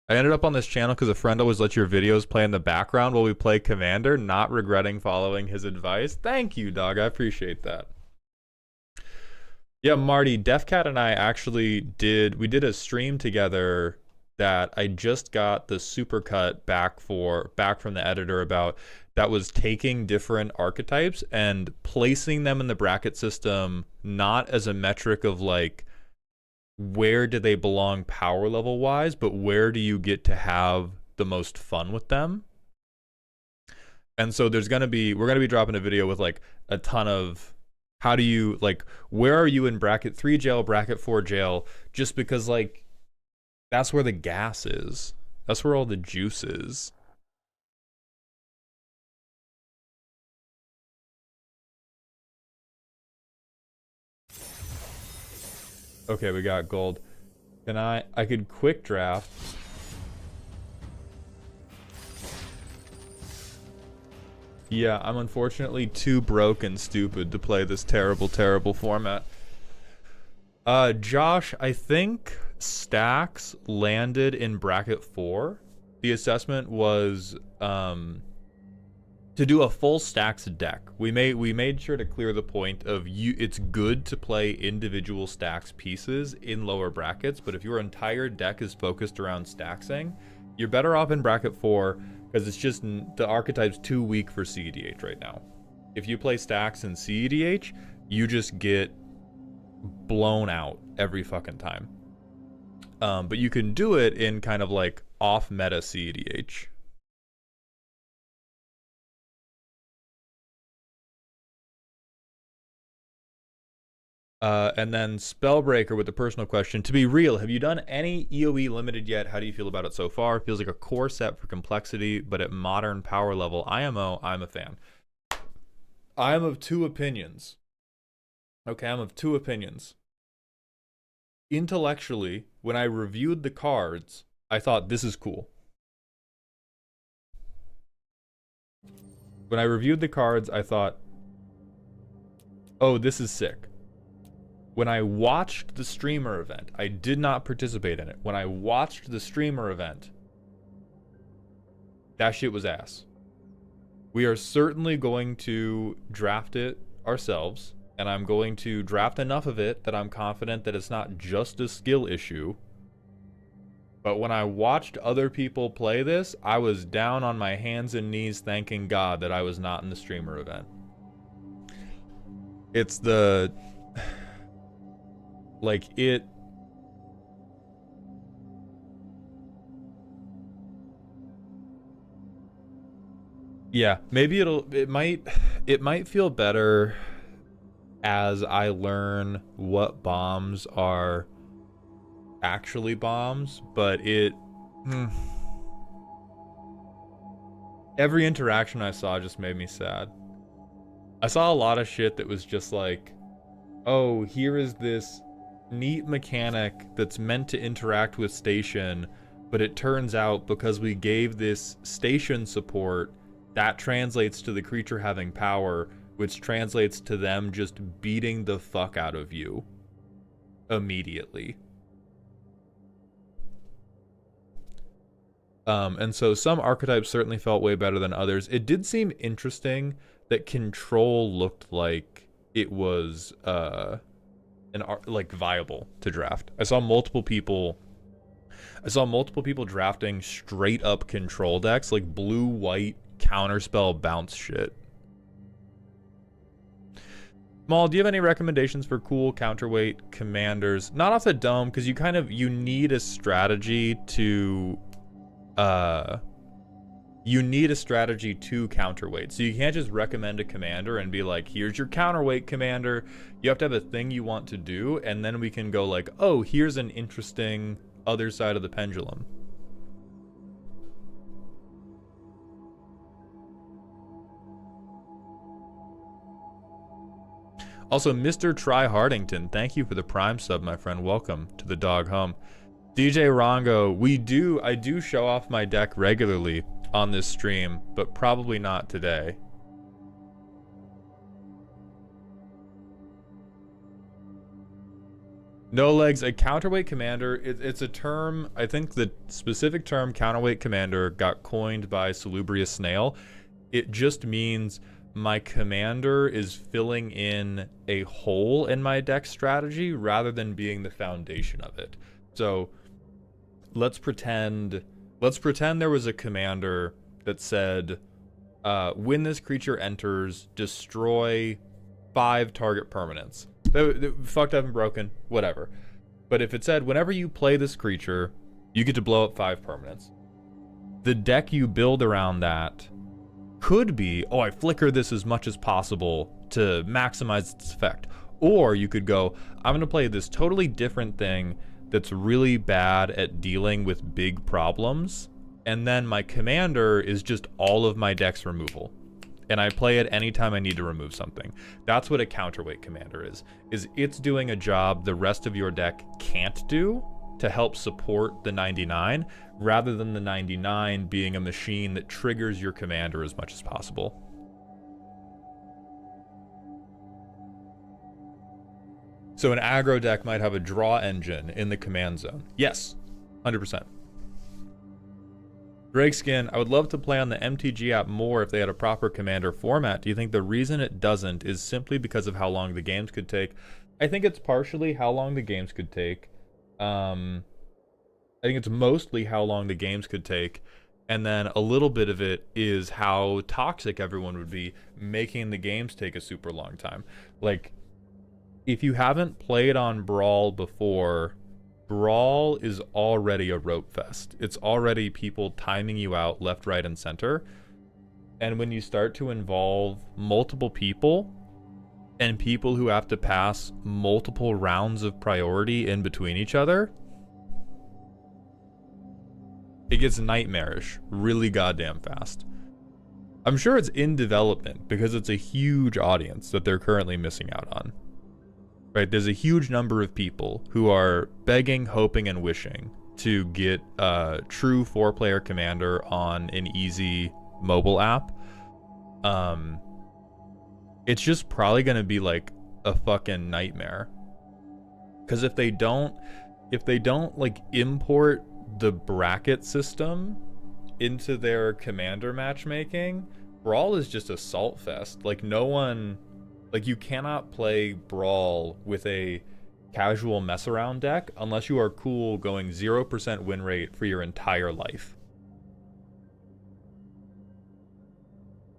Speaker 1: I ended up on this channel because a friend always lets your videos play in the background while we play Commander, not regretting following his advice. Thank you, dog. I appreciate that. Yeah, Marty, Defcat and I actually did a stream together that I just got the supercut back from the editor about, that was taking different archetypes and placing them in the bracket system, not as a metric of like, where do they belong power level wise, but where do you get to have the most fun with them? And so we're gonna be dropping a video with like a ton of how do you, like, where are you in bracket 3 jail, bracket 4 jail, just because like that's where the gas is. That's where all the juice is. Okay, we got gold. And I could quick draft. Yeah, I'm unfortunately too broke and stupid to play this terrible, terrible format. Josh, I think stacks landed in bracket 4. The assessment was to do a full stacks deck. We made sure to clear the point of it's good to play individual stacks pieces in lower brackets, but if your entire deck is focused around stacksing, you're better off in bracket 4 because it's just the archetype's too weak for CEDH right now. If you play stacks in CEDH, you just get blown out every fucking time. But you can do it in kind of like off meta CEDH. And then Spellbreaker with the personal question. To be real, have you done any EOE limited yet? How do you feel about it so far? It feels like a core set for complexity, but at modern power level IMO, I'm a fan. I am of 2 opinions. Okay, I'm of 2 opinions. Intellectually, when I reviewed the cards, I thought this is cool. When I reviewed the cards, I thought, oh, this is sick. When I watched the streamer event, I did not participate in it. When I watched the streamer event, that shit was ass. We are certainly going to draft it ourselves, and I'm going to draft enough of it that I'm confident that it's not just a skill issue. But when I watched other people play this, I was down on my hands and knees thanking God that I was not in the streamer event. It's the... like, it... yeah, maybe it might feel better as I learn what bombs are actually bombs, but every interaction I saw just made me sad. I saw a lot of shit that was just like, oh, here is this neat mechanic that's meant to interact with station, but it turns out because we gave this station support, that translates to the creature having power, which translates to them just beating the fuck out of you immediately. And so some archetypes certainly felt way better than others. It did seem interesting that control looked like it was like viable to draft. I saw multiple people drafting straight up control decks, like blue white counterspell bounce shit. Maul, do you have any recommendations for cool counterweight commanders? Not off the dome, because you need a strategy to counterweight. So you can't just recommend a commander and be like, here's your counterweight commander. You have to have a thing you want to do, and then we can go like, oh, here's an interesting other side of the pendulum. Also, Mr. Try Hardington, thank you for the Prime sub, my friend. Welcome to the dog home. DJ Rongo, I do show off my deck regularly on this stream, but probably not today. No legs, a counterweight commander, it's a term, I think the specific term counterweight commander got coined by Salubrious Snail. It just means my commander is filling in a hole in my deck strategy rather than being the foundation of it. So let's pretend there was a commander that said, when this creature enters, destroy 5 target permanents. Fucked up and broken, whatever. But if it said, whenever you play this creature, you get to blow up 5 permanents. The deck you build around that could be, oh, I flicker this as much as possible to maximize its effect. Or you could go, I'm going to play this totally different thing that's really bad at dealing with big problems, and then my commander is just all of my deck's removal. And I play it anytime I need to remove something. That's what a counterweight commander is it's doing a job the rest of your deck can't do to help support the 99, rather than the 99 being a machine that triggers your commander as much as possible. So an aggro deck might have a draw engine in the command zone. Yes, 100%. Drakeskin, I would love to play on the MTG app more if they had a proper commander format. Do you think the reason it doesn't is simply because of how long the games could take? I think it's partially how long the games could take. I think it's mostly how long the games could take. And then a little bit of it is how toxic everyone would be making the games take a super long time. Like, if you haven't played on Brawl before, Brawl is already a rope fest. It's already people timing you out left, right, and center. And when you start to involve multiple people and people who have to pass multiple rounds of priority in between each other, it gets nightmarish really goddamn fast. I'm sure it's in development because it's a huge audience that they're currently missing out on. Right, there's a huge number of people who are begging, hoping, and wishing to get a true 4-player commander on an easy mobile app. It's just probably going to be like a fucking nightmare Because if they don't like import the bracket system into their commander matchmaking, Brawl is just a salt fest. Like no one, like you cannot play Brawl with a casual mess around deck unless you are cool going 0% win rate for your entire life.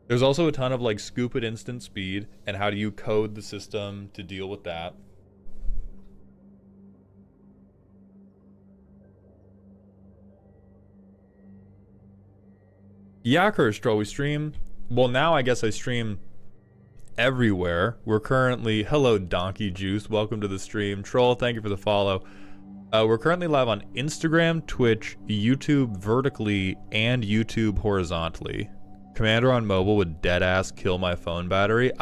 Speaker 1: There's also a ton of like scoop at instant speed and how do you code the system to deal with that. Yeah, Kirstro, we stream. Well, now I guess I stream everywhere. We're currently, hello Donkey Juice, welcome to the stream. Troll, thank you for the follow. We're currently live on Instagram, Twitch, YouTube vertically, and YouTube horizontally. Commander on mobile would deadass kill my phone battery.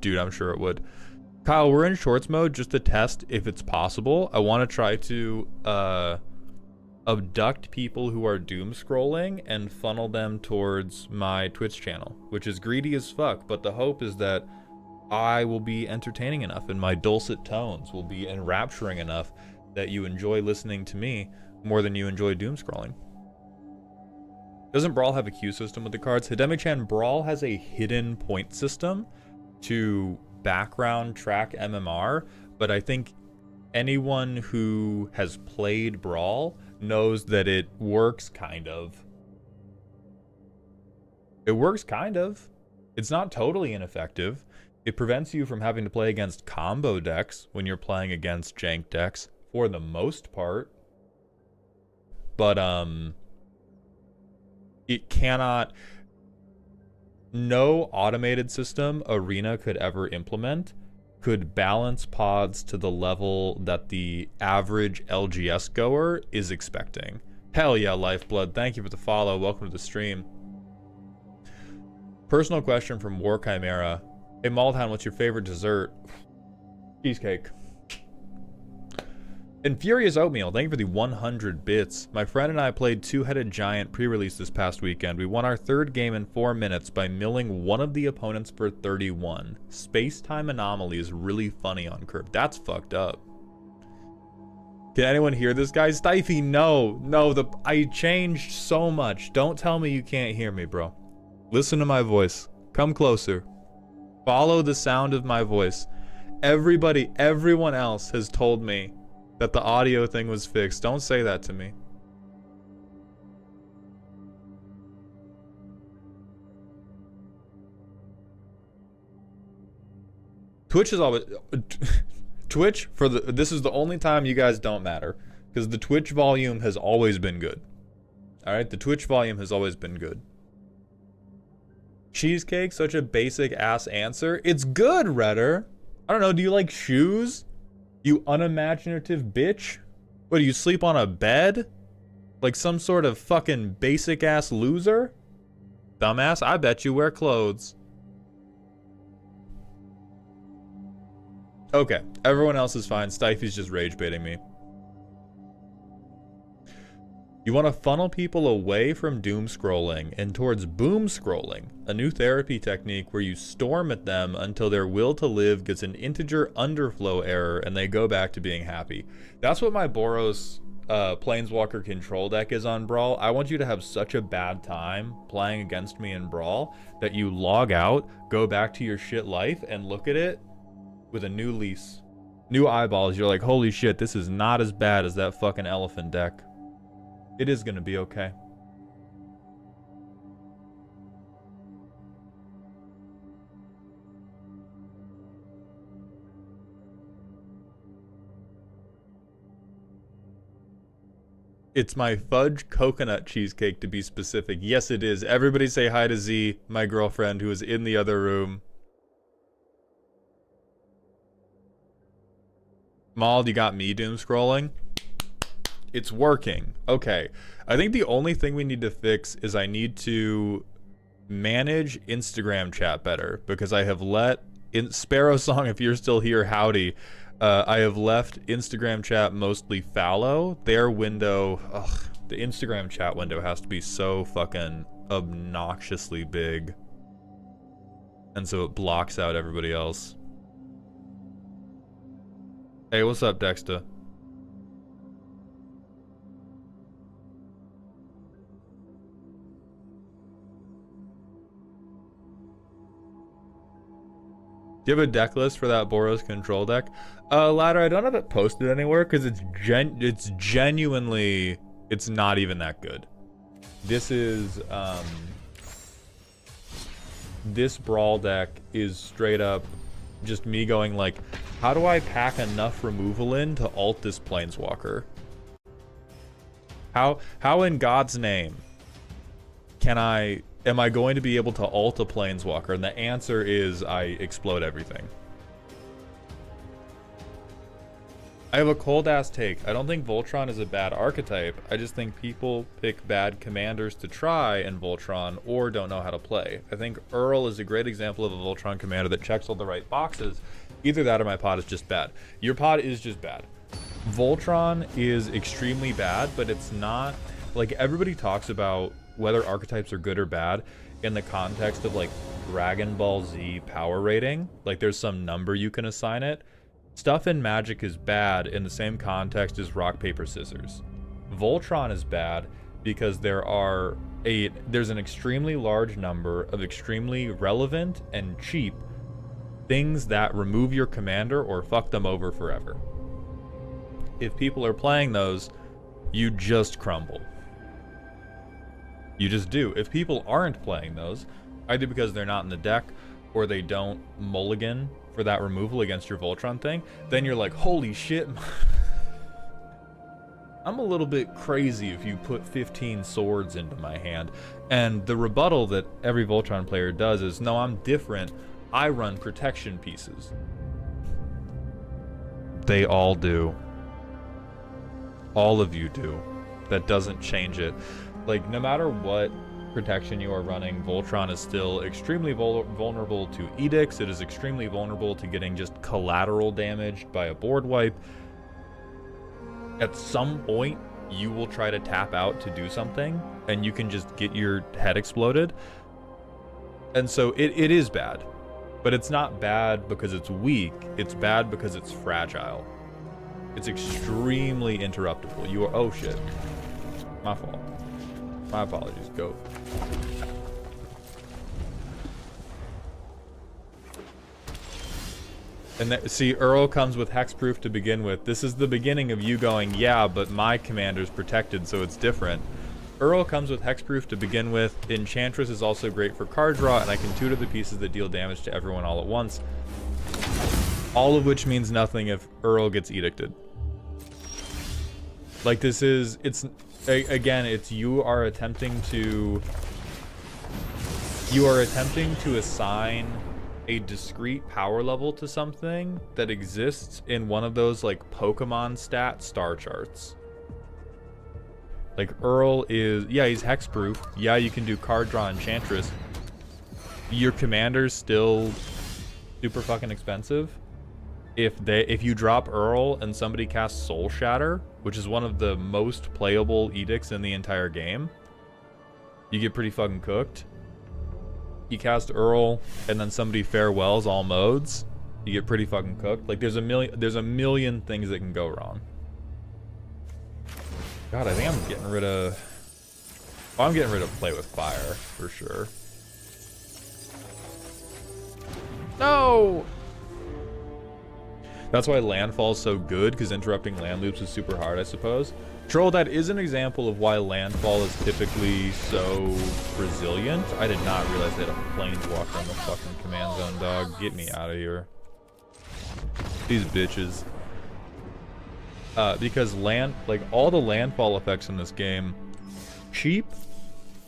Speaker 1: Dude, I'm sure it would. Kyle, we're in shorts mode just to test if it's possible. I want to try to abduct people who are doom scrolling and funnel them towards my Twitch channel, which is greedy as fuck, but the hope is that I will be entertaining enough and my dulcet tones will be enrapturing enough that you enjoy listening to me more than you enjoy doom scrolling. Doesn't Brawl have a queue system with the cards? Hidemi-chan, Brawl has a hidden point system to background track MMR, but I think anyone who has played Brawl knows that it works kind of. It works kind of. It's not totally ineffective. It prevents you from having to play against combo decks when you're playing against jank decks for the most part. But it cannot, no automated system Arena could ever implement could balance pods to the level that the average LGS goer is expecting. Hell yeah, Lifeblood. Thank you for the follow. Welcome to the stream. Personal question from War Chimera. Hey, Maldhound, what's your favorite dessert? Cheesecake. And Furious Oatmeal, thank you for the 100 bits. My friend and I played Two-Headed Giant pre-release this past weekend. We won our third game in 4 minutes by milling one of the opponents for 31. Space-time anomaly is really funny on Curve. That's fucked up. Can anyone hear this guy? Stifey, no. I changed so much. Don't tell me you can't hear me, bro. Listen to my voice. Come closer. Follow the sound of my voice. Everyone else has told me that the audio thing was fixed. Don't say that to me. Twitch is always Twitch this is the only time you guys don't matter, because the Twitch volume has always been good. All right, the Twitch volume has always been good. Cheesecake, such a basic ass answer. It's good, Redder. I don't know, do you like shoes? You unimaginative bitch? What, do you sleep on a bed? Like some sort of fucking basic ass loser? Dumbass, I bet you wear clothes. Okay, everyone else is fine. Stifey's just rage baiting me. You want to funnel people away from doom scrolling and towards boom scrolling, a new therapy technique where you storm at them until their will to live gets an integer underflow error and they go back to being happy. That's what my Boros Planeswalker control deck is on Brawl. I want you to have such a bad time playing against me in Brawl that you log out, go back to your shit life, and look at it with a new lease. New eyeballs. You're like, holy shit, this is not as bad as that fucking elephant deck. It is gonna be okay. It's my fudge coconut cheesecake, to be specific. Yes, it is. Everybody say hi to Z, my girlfriend, who is in the other room. Maul, you got me doom scrolling? It's working. Okay. I think the only thing we need to fix is I need to manage Instagram chat better, because I have let Sparrow Song, if you're still here, howdy. I have left Instagram chat mostly fallow. Their window, the Instagram chat window has to be so fucking obnoxiously big. And so it blocks out everybody else. Hey, what's up, Dexter? Do you have a deck list for that Boros control deck? Ladder, I don't have it posted anywhere because it's genuinely, it's not even that good. This is, this Brawl deck is straight up just me going like, how do I pack enough removal in to ult this Planeswalker? How in God's name am I going to be able to ult a Planeswalker? And the answer is I explode everything. I have a cold-ass take. I don't think Voltron is a bad archetype. I just think people pick bad commanders to try in Voltron or don't know how to play. I think Earl is a great example of a Voltron commander that checks all the right boxes. Either that or my pod is just bad. Your pod is just bad. Voltron is extremely bad, but it's not... Like, everybody talks about whether archetypes are good or bad in the context of, like, Dragon Ball Z power rating. Like, there's some number you can assign it. Stuff in Magic is bad in the same context as rock, paper, scissors. Voltron is bad because there's an extremely large number of extremely relevant and cheap things that remove your commander or fuck them over forever. If people are playing those, you just crumble. You just do. If people aren't playing those, either because they're not in the deck or they don't mulligan for that removal against your Voltron thing, then you're like, holy shit, I'm a little bit crazy if you put 15 swords into my hand. And the rebuttal that every Voltron player does is, no, I'm different. I run protection pieces. They all do. All of you do. That doesn't change it. Like, no matter what protection you are running, Voltron is still extremely vulnerable to edicts. It is extremely vulnerable to getting just collateral damaged by a board wipe. At some point, you will try to tap out to do something, and you can just get your head exploded. And so it is bad. But it's not bad because it's weak. It's bad because it's fragile. It's extremely interruptible. You are... Oh, shit. My fault. My apologies. Go. And see, Earl comes with hexproof to begin with. This is the beginning of you going, yeah, but my commander's protected, so it's different. Earl comes with hexproof to begin with. Enchantress is also great for card draw, and I can tutor the pieces that deal damage to everyone all at once. All of which means nothing if Earl gets edicted. Like, this is... Again, it's you are attempting to assign a discrete power level to something that exists in one of those, like, Pokemon stat star charts. Like, Earl is, yeah, he's hexproof. Yeah, you can do card draw Enchantress. Your commander's still super fucking expensive. If you drop Earl and somebody casts Soul Shatter, which is one of the most playable edicts in the entire game, you get pretty fucking cooked. You cast Earl and then somebody farewells all modes, you get pretty fucking cooked. Like, there's a million things that can go wrong. God, I think I'm getting rid of... Oh, I'm getting rid of Play with Fire, for sure. No! That's why Landfall is so good, because interrupting land loops is super hard, I suppose. Troll, that is an example of why Landfall is typically so resilient. I did not realize they had a Planeswalker in the fucking command zone, dog. Get me out of here. These bitches. Because all the landfall effects in this game, cheap,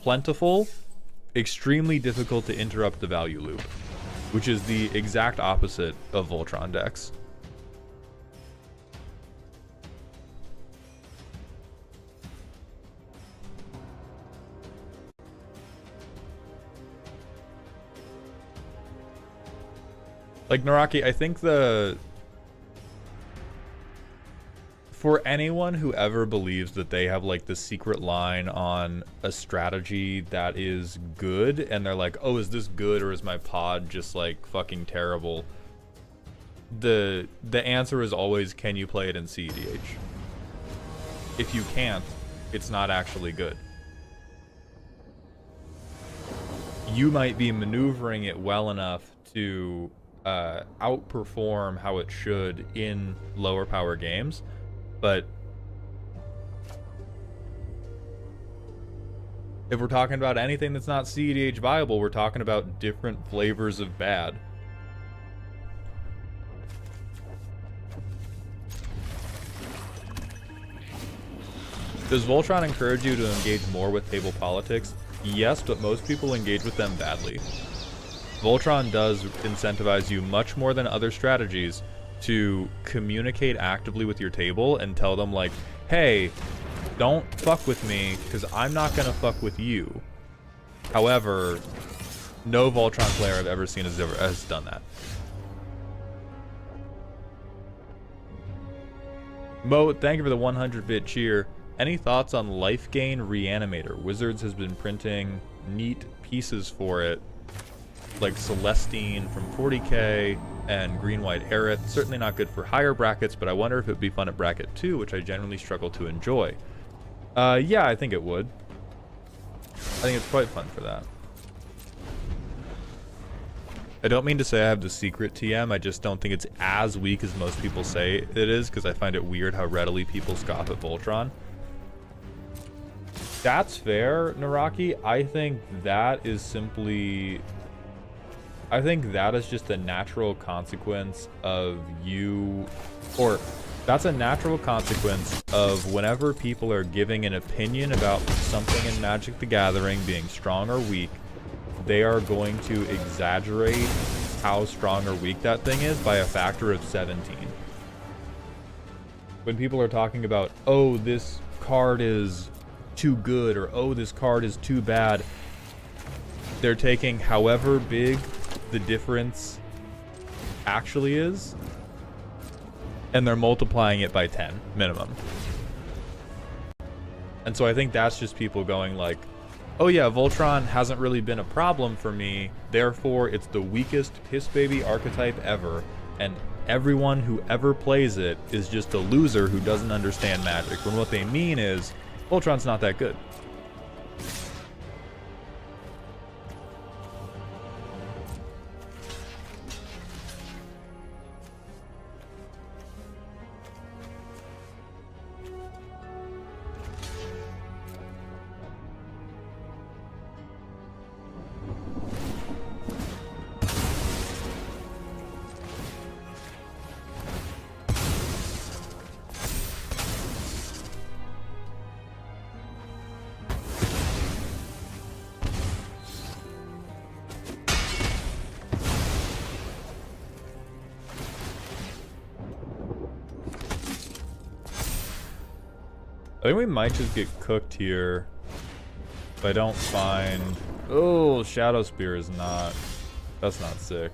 Speaker 1: plentiful, extremely difficult to interrupt the value loop, which is the exact opposite of Voltron decks. Like, Naraki, I think for anyone who ever believes that they have, like, the secret line on a strategy that is good, and they're like, oh, is this good, or is my pod just, like, fucking terrible? the answer is always, can you play it in CEDH? If you can't, it's not actually good. You might be maneuvering it well enough to outperform how it should in lower power games, but if we're talking about anything that's not CEDH viable, we're talking about different flavors of bad. Does Voltron encourage you to engage more with table politics? Yes, but most people engage with them badly. Voltron does incentivize you much more than other strategies to communicate actively with your table and tell them like, hey, don't fuck with me because I'm not gonna fuck with you. However, no Voltron player I've ever seen has done that. Mo, thank you for the 100-bit cheer. Any thoughts on Life Gain Reanimator? Wizards has been printing neat pieces for it, like Celestine from 40k and Green-White Aerith. Certainly not good for higher brackets, but I wonder if it would be fun at bracket 2, which I generally struggle to enjoy. Yeah, I think it would. I think it's quite fun for that. I don't mean to say I have the secret TM, I just don't think it's as weak as most people say it is, because I find it weird how readily people scoff at Voltron. That's fair, Naraki. I think that is simply... I think that is just a natural consequence of you... Or, that's a natural consequence of whenever people are giving an opinion about something in Magic the Gathering being strong or weak, they are going to exaggerate how strong or weak that thing is by a factor of 17. When people are talking about, oh, this card is too good, or oh, this card is too bad, they're taking however big the difference actually is, and they're multiplying it by 10 minimum. And so I think that's just people going like, oh yeah, Voltron hasn't really been a problem for me, therefore it's the weakest piss baby archetype ever, and everyone who ever plays it is just a loser who doesn't understand Magic, when what they mean is Voltron's not that good. I think we might just get cooked here if I don't find... Oh, Shadow Spear is not... That's not sick.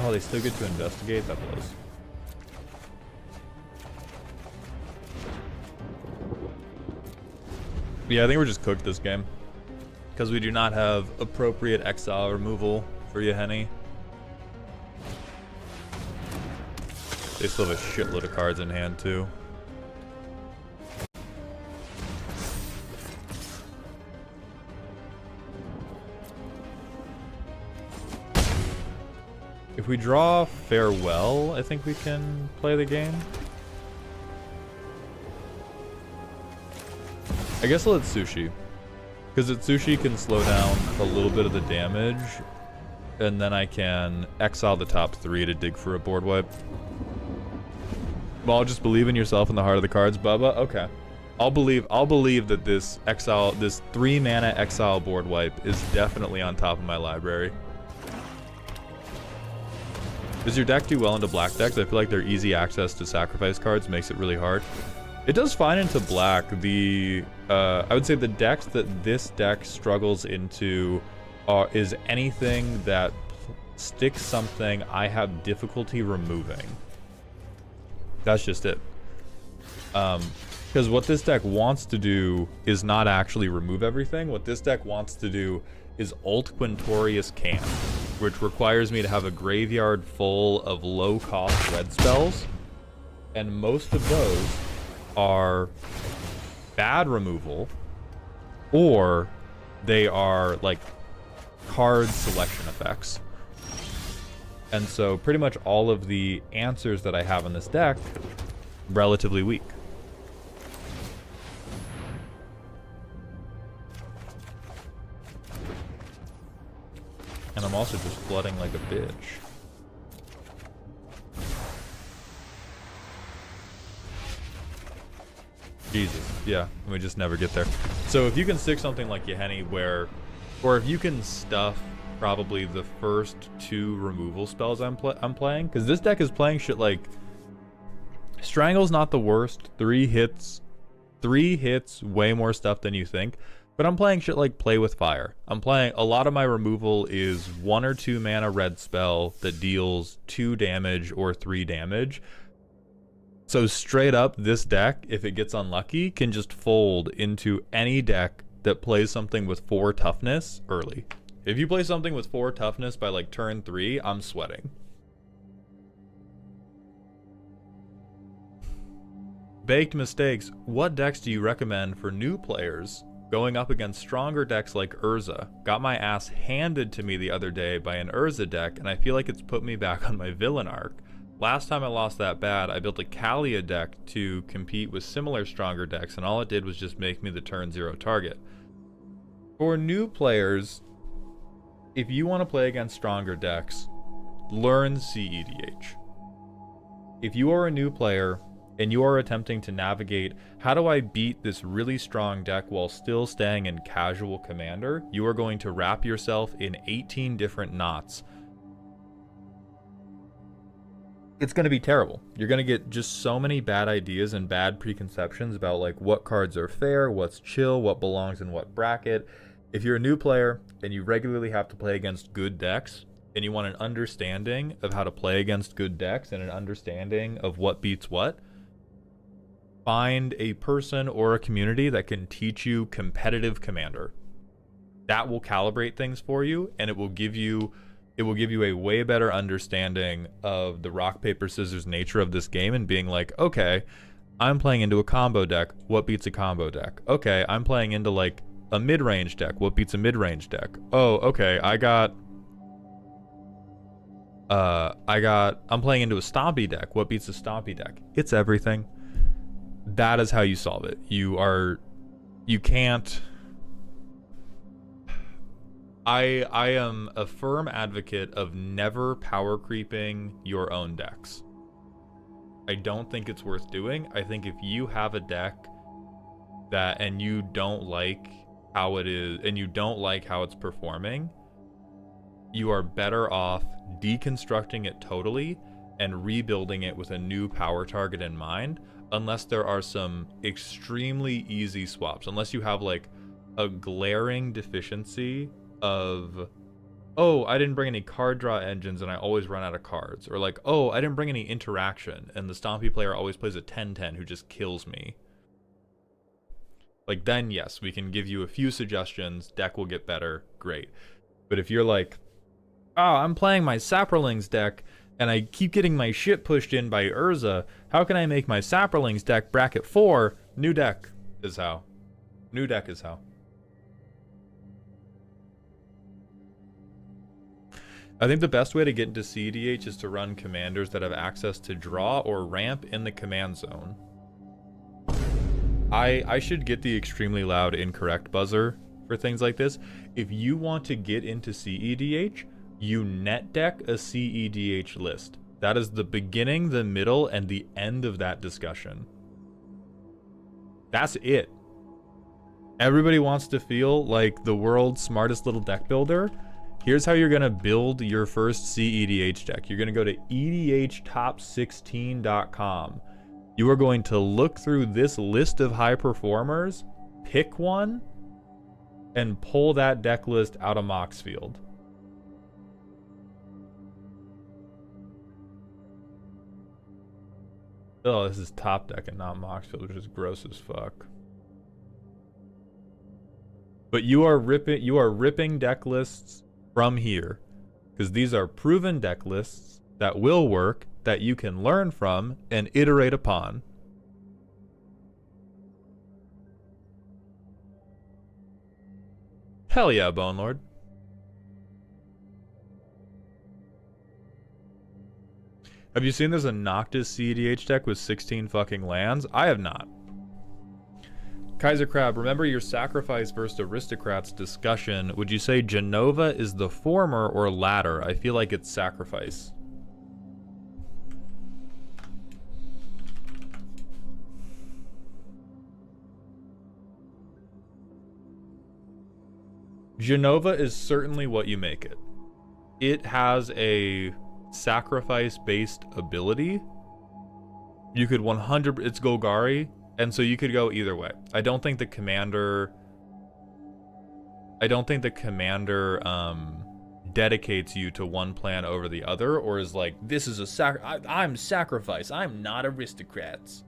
Speaker 1: Oh, they still get to investigate? That blows. Yeah, I think we're just cooked this game. Because we do not have appropriate exile removal for Yahenni. They still have a shitload of cards in hand, too. If we draw Farewell, I think we can play the game. I guess I'll let Sushi. Because Sushi can slow down a little bit of the damage. And then I can exile the top 3 to dig for a board wipe. Well, just believe in yourself in the heart of the cards, Bubba. Okay. I'll believe that this 3-mana exile board wipe is definitely on top of my library. Does your deck do well into black decks? I feel like their easy access to sacrifice cards makes it really hard. It does fine into black. I would say the decks that this deck struggles into is anything that sticks something I have difficulty removing. That's just it. Because what this deck wants to do is not actually remove everything. What this deck wants to do is ult Quintorius Camp, which requires me to have a graveyard full of low-cost red spells, and most of those are bad removal, or they are like card selection effects. And so pretty much all of the answers that I have in this deck, relatively weak. And I'm also just flooding like a bitch. Jesus, yeah, we just never get there. So if you can stick something like Yahenni where, or if you can stuff probably the first 2 removal spells I'm playing, because this deck is playing shit like Strangle's not the worst, 3 hits, way more stuff than you think. But I'm playing shit like Play with Fire. I'm playing, a lot of my removal is 1 or 2 mana red spell that deals 2 damage or 3 damage. So straight up, this deck, if it gets unlucky, can just fold into any deck that plays something with 4 toughness early. If you play something with 4 toughness by like turn 3, I'm sweating. Baked Mistakes, what decks do you recommend for new players going up against stronger decks like Urza? Got my ass handed to me the other day by an Urza deck, and I feel like it's put me back on my villain arc. Last time I lost that bad, I built a Kalia deck to compete with similar stronger decks, and all it did was just make me the turn 0 target. For new players, if you want to play against stronger decks, learn CEDH. If you are a new player and you are attempting to navigate, how do I beat this really strong deck while still staying in casual commander, you are going to wrap yourself in 18 different knots. It's going to be terrible. You're going to get just so many bad ideas and bad preconceptions about like what cards are fair, what's chill, what belongs in what bracket. If you're a new player and you regularly have to play against good decks, and you want an understanding of how to play against good decks and an understanding of what beats what, find a person or a community that can teach you competitive commander. That will calibrate things for you, and it will give you a way better understanding of the rock paper scissors nature of this game, and being like, okay, I'm playing into a combo deck, what beats a combo deck? Okay, I'm playing into like a mid-range deck, what beats a mid-range deck? Oh, okay, I'm playing into a stompy deck, what beats a stompy deck? It's everything. That is how you solve it. You can't. I am a firm advocate of never power creeping your own decks. I don't think it's worth doing. I think if you have a deck that, and you don't like how it is, and you don't like how it's performing, you are better off deconstructing it totally and rebuilding it with a new power target in mind, unless there are some extremely easy swaps. Unless you have like a glaring deficiency of, oh, I didn't bring any card draw engines and I always run out of cards. Or like, oh, I didn't bring any interaction and the stompy player always plays a 10-10 who just kills me. Like, then yes, we can give you a few suggestions, deck will get better, great. But if you're like, oh, I'm playing my Saprolings deck and I keep getting my shit pushed in by Urza, how can I make my Saprolings deck bracket 4? New deck is how. New deck is how. I think the best way to get into CEDH is to run commanders that have access to draw or ramp in the command zone. I should get the extremely loud incorrect buzzer for things like this. If you want to get into CEDH, you net deck a CEDH list. That is the beginning, the middle, and the end of that discussion. That's it. Everybody wants to feel like the world's smartest little deck builder. Here's how you're going to build your first CEDH deck. You're going to go to edhtop16.com. You are going to look through this list of high performers, pick one, and pull that deck list out of Mox Field. Oh, this is top deck and not Mox Field, which is gross as fuck. But you are ripping deck lists from here, because these are proven deck lists that will work, that you can learn from and iterate upon. Hell yeah, Bone Lord. Have you seen there's a Noctis CEDH deck with 16 fucking lands? I have not. Kaiser Crab, remember your sacrifice versus aristocrats discussion. Would you say Genova is the former or latter? I feel like it's sacrifice. Genova is certainly what you make it. It has a sacrifice-based ability. You could 100... It's Golgari, and so you could go either way. I don't think the commander dedicates you to one plan over the other, or is like, this is a I'm sacrifice. I'm not aristocrats.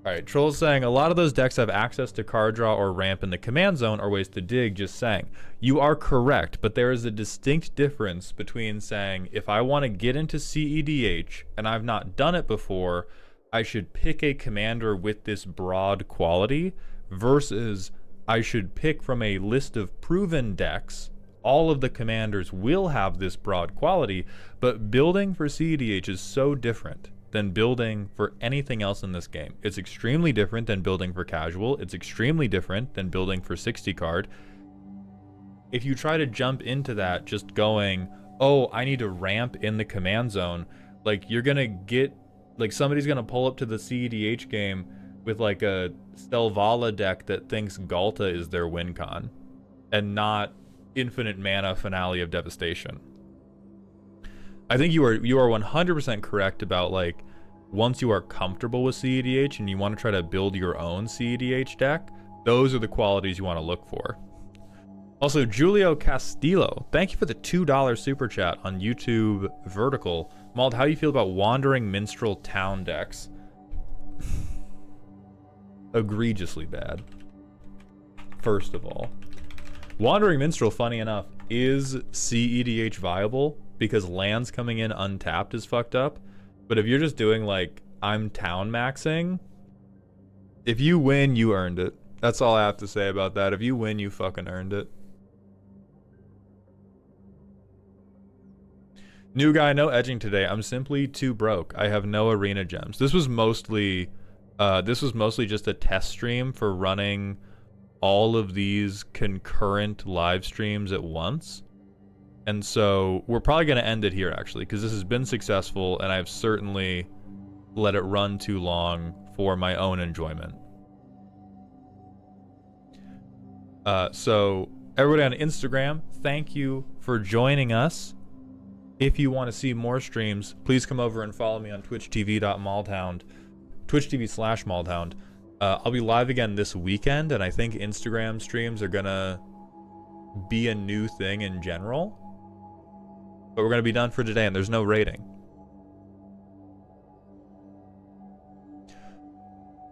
Speaker 1: Alright, Troll's saying, a lot of those decks have access to card draw or ramp in the command zone or ways to dig, just saying. You are correct, but there is a distinct difference between saying, if I want to get into CEDH, and I've not done it before, I should pick a commander with this broad quality, versus I should pick from a list of proven decks. All of the commanders will have this broad quality, but building for CEDH is so different than building for anything else in this game. It's extremely different than building for casual. It's extremely different than building for 60 card. If you try to jump into that just going, oh, I need to ramp in the command zone, like you're gonna get, like somebody's gonna pull up to the CEDH game with like a Stelvala deck that thinks Galta is their win con and not infinite mana Finale of Devastation. I think you are 100% correct about, like, once you are comfortable with CEDH and you want to try to build your own CEDH deck, those are the qualities you want to look for. Also, Julio Castillo, thank you for the $2 super chat on YouTube Vertical. Mald, how do you feel about Wandering Minstrel town decks? Egregiously bad. First of all. Wandering Minstrel, funny enough, is CEDH viable, because lands coming in untapped is fucked up. But if you're just doing, like, I'm town maxing, if you win, you earned it. That's all I have to say about that. If you win, you fucking earned it. New guy, no edging today. I'm simply too broke. I have no arena gems. This was mostly just a test stream for running all of these concurrent live streams at once. And so we're probably going to end it here, actually, because this has been successful, and I've certainly let it run too long for my own enjoyment. So everybody on Instagram, thank you for joining us. If you want to see more streams, please come over and follow me on twitch.tv/maldhound, twitch.tv/maldhound. I'll be live again this weekend, and I think Instagram streams are going to be a new thing in general. But we're going to be done for today, and there's no rating.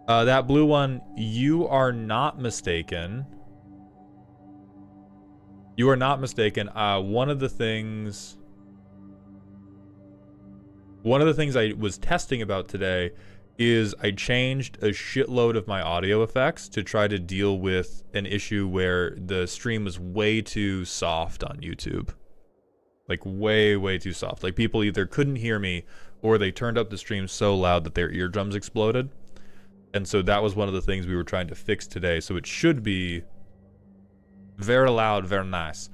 Speaker 1: That blue one, you are not mistaken. You are not mistaken. One of the things I was testing about today is I changed a shitload of my audio effects to try to deal with an issue where the stream was way too soft on YouTube. Like way too soft. Like people either couldn't hear me or they turned up the stream so loud that their eardrums exploded. And so that was one of the things we were trying to fix today. So it should be very loud, very nice.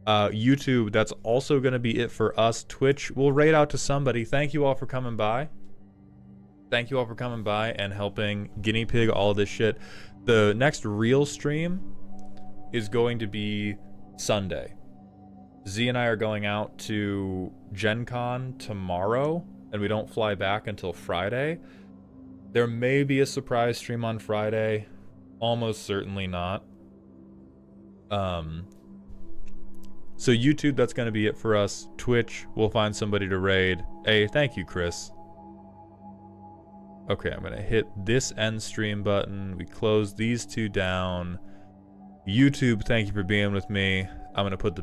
Speaker 1: YouTube, that's also going to be it for us. Twitch, we'll raid out to somebody. Thank you all for coming by. Thank you all for coming by and helping guinea pig all of this shit. The next real stream is going to be Sunday. Z and I are going out to Gen Con tomorrow and we don't fly back until Friday, there may be a surprise stream on Friday. Almost certainly not. So YouTube, that's going to be it for us. Twitch, we'll find somebody to raid. Hey, thank you, Chris. Okay, I'm going to hit this end stream button. We close these two down. YouTube, thank you for being with me. I'm going to put the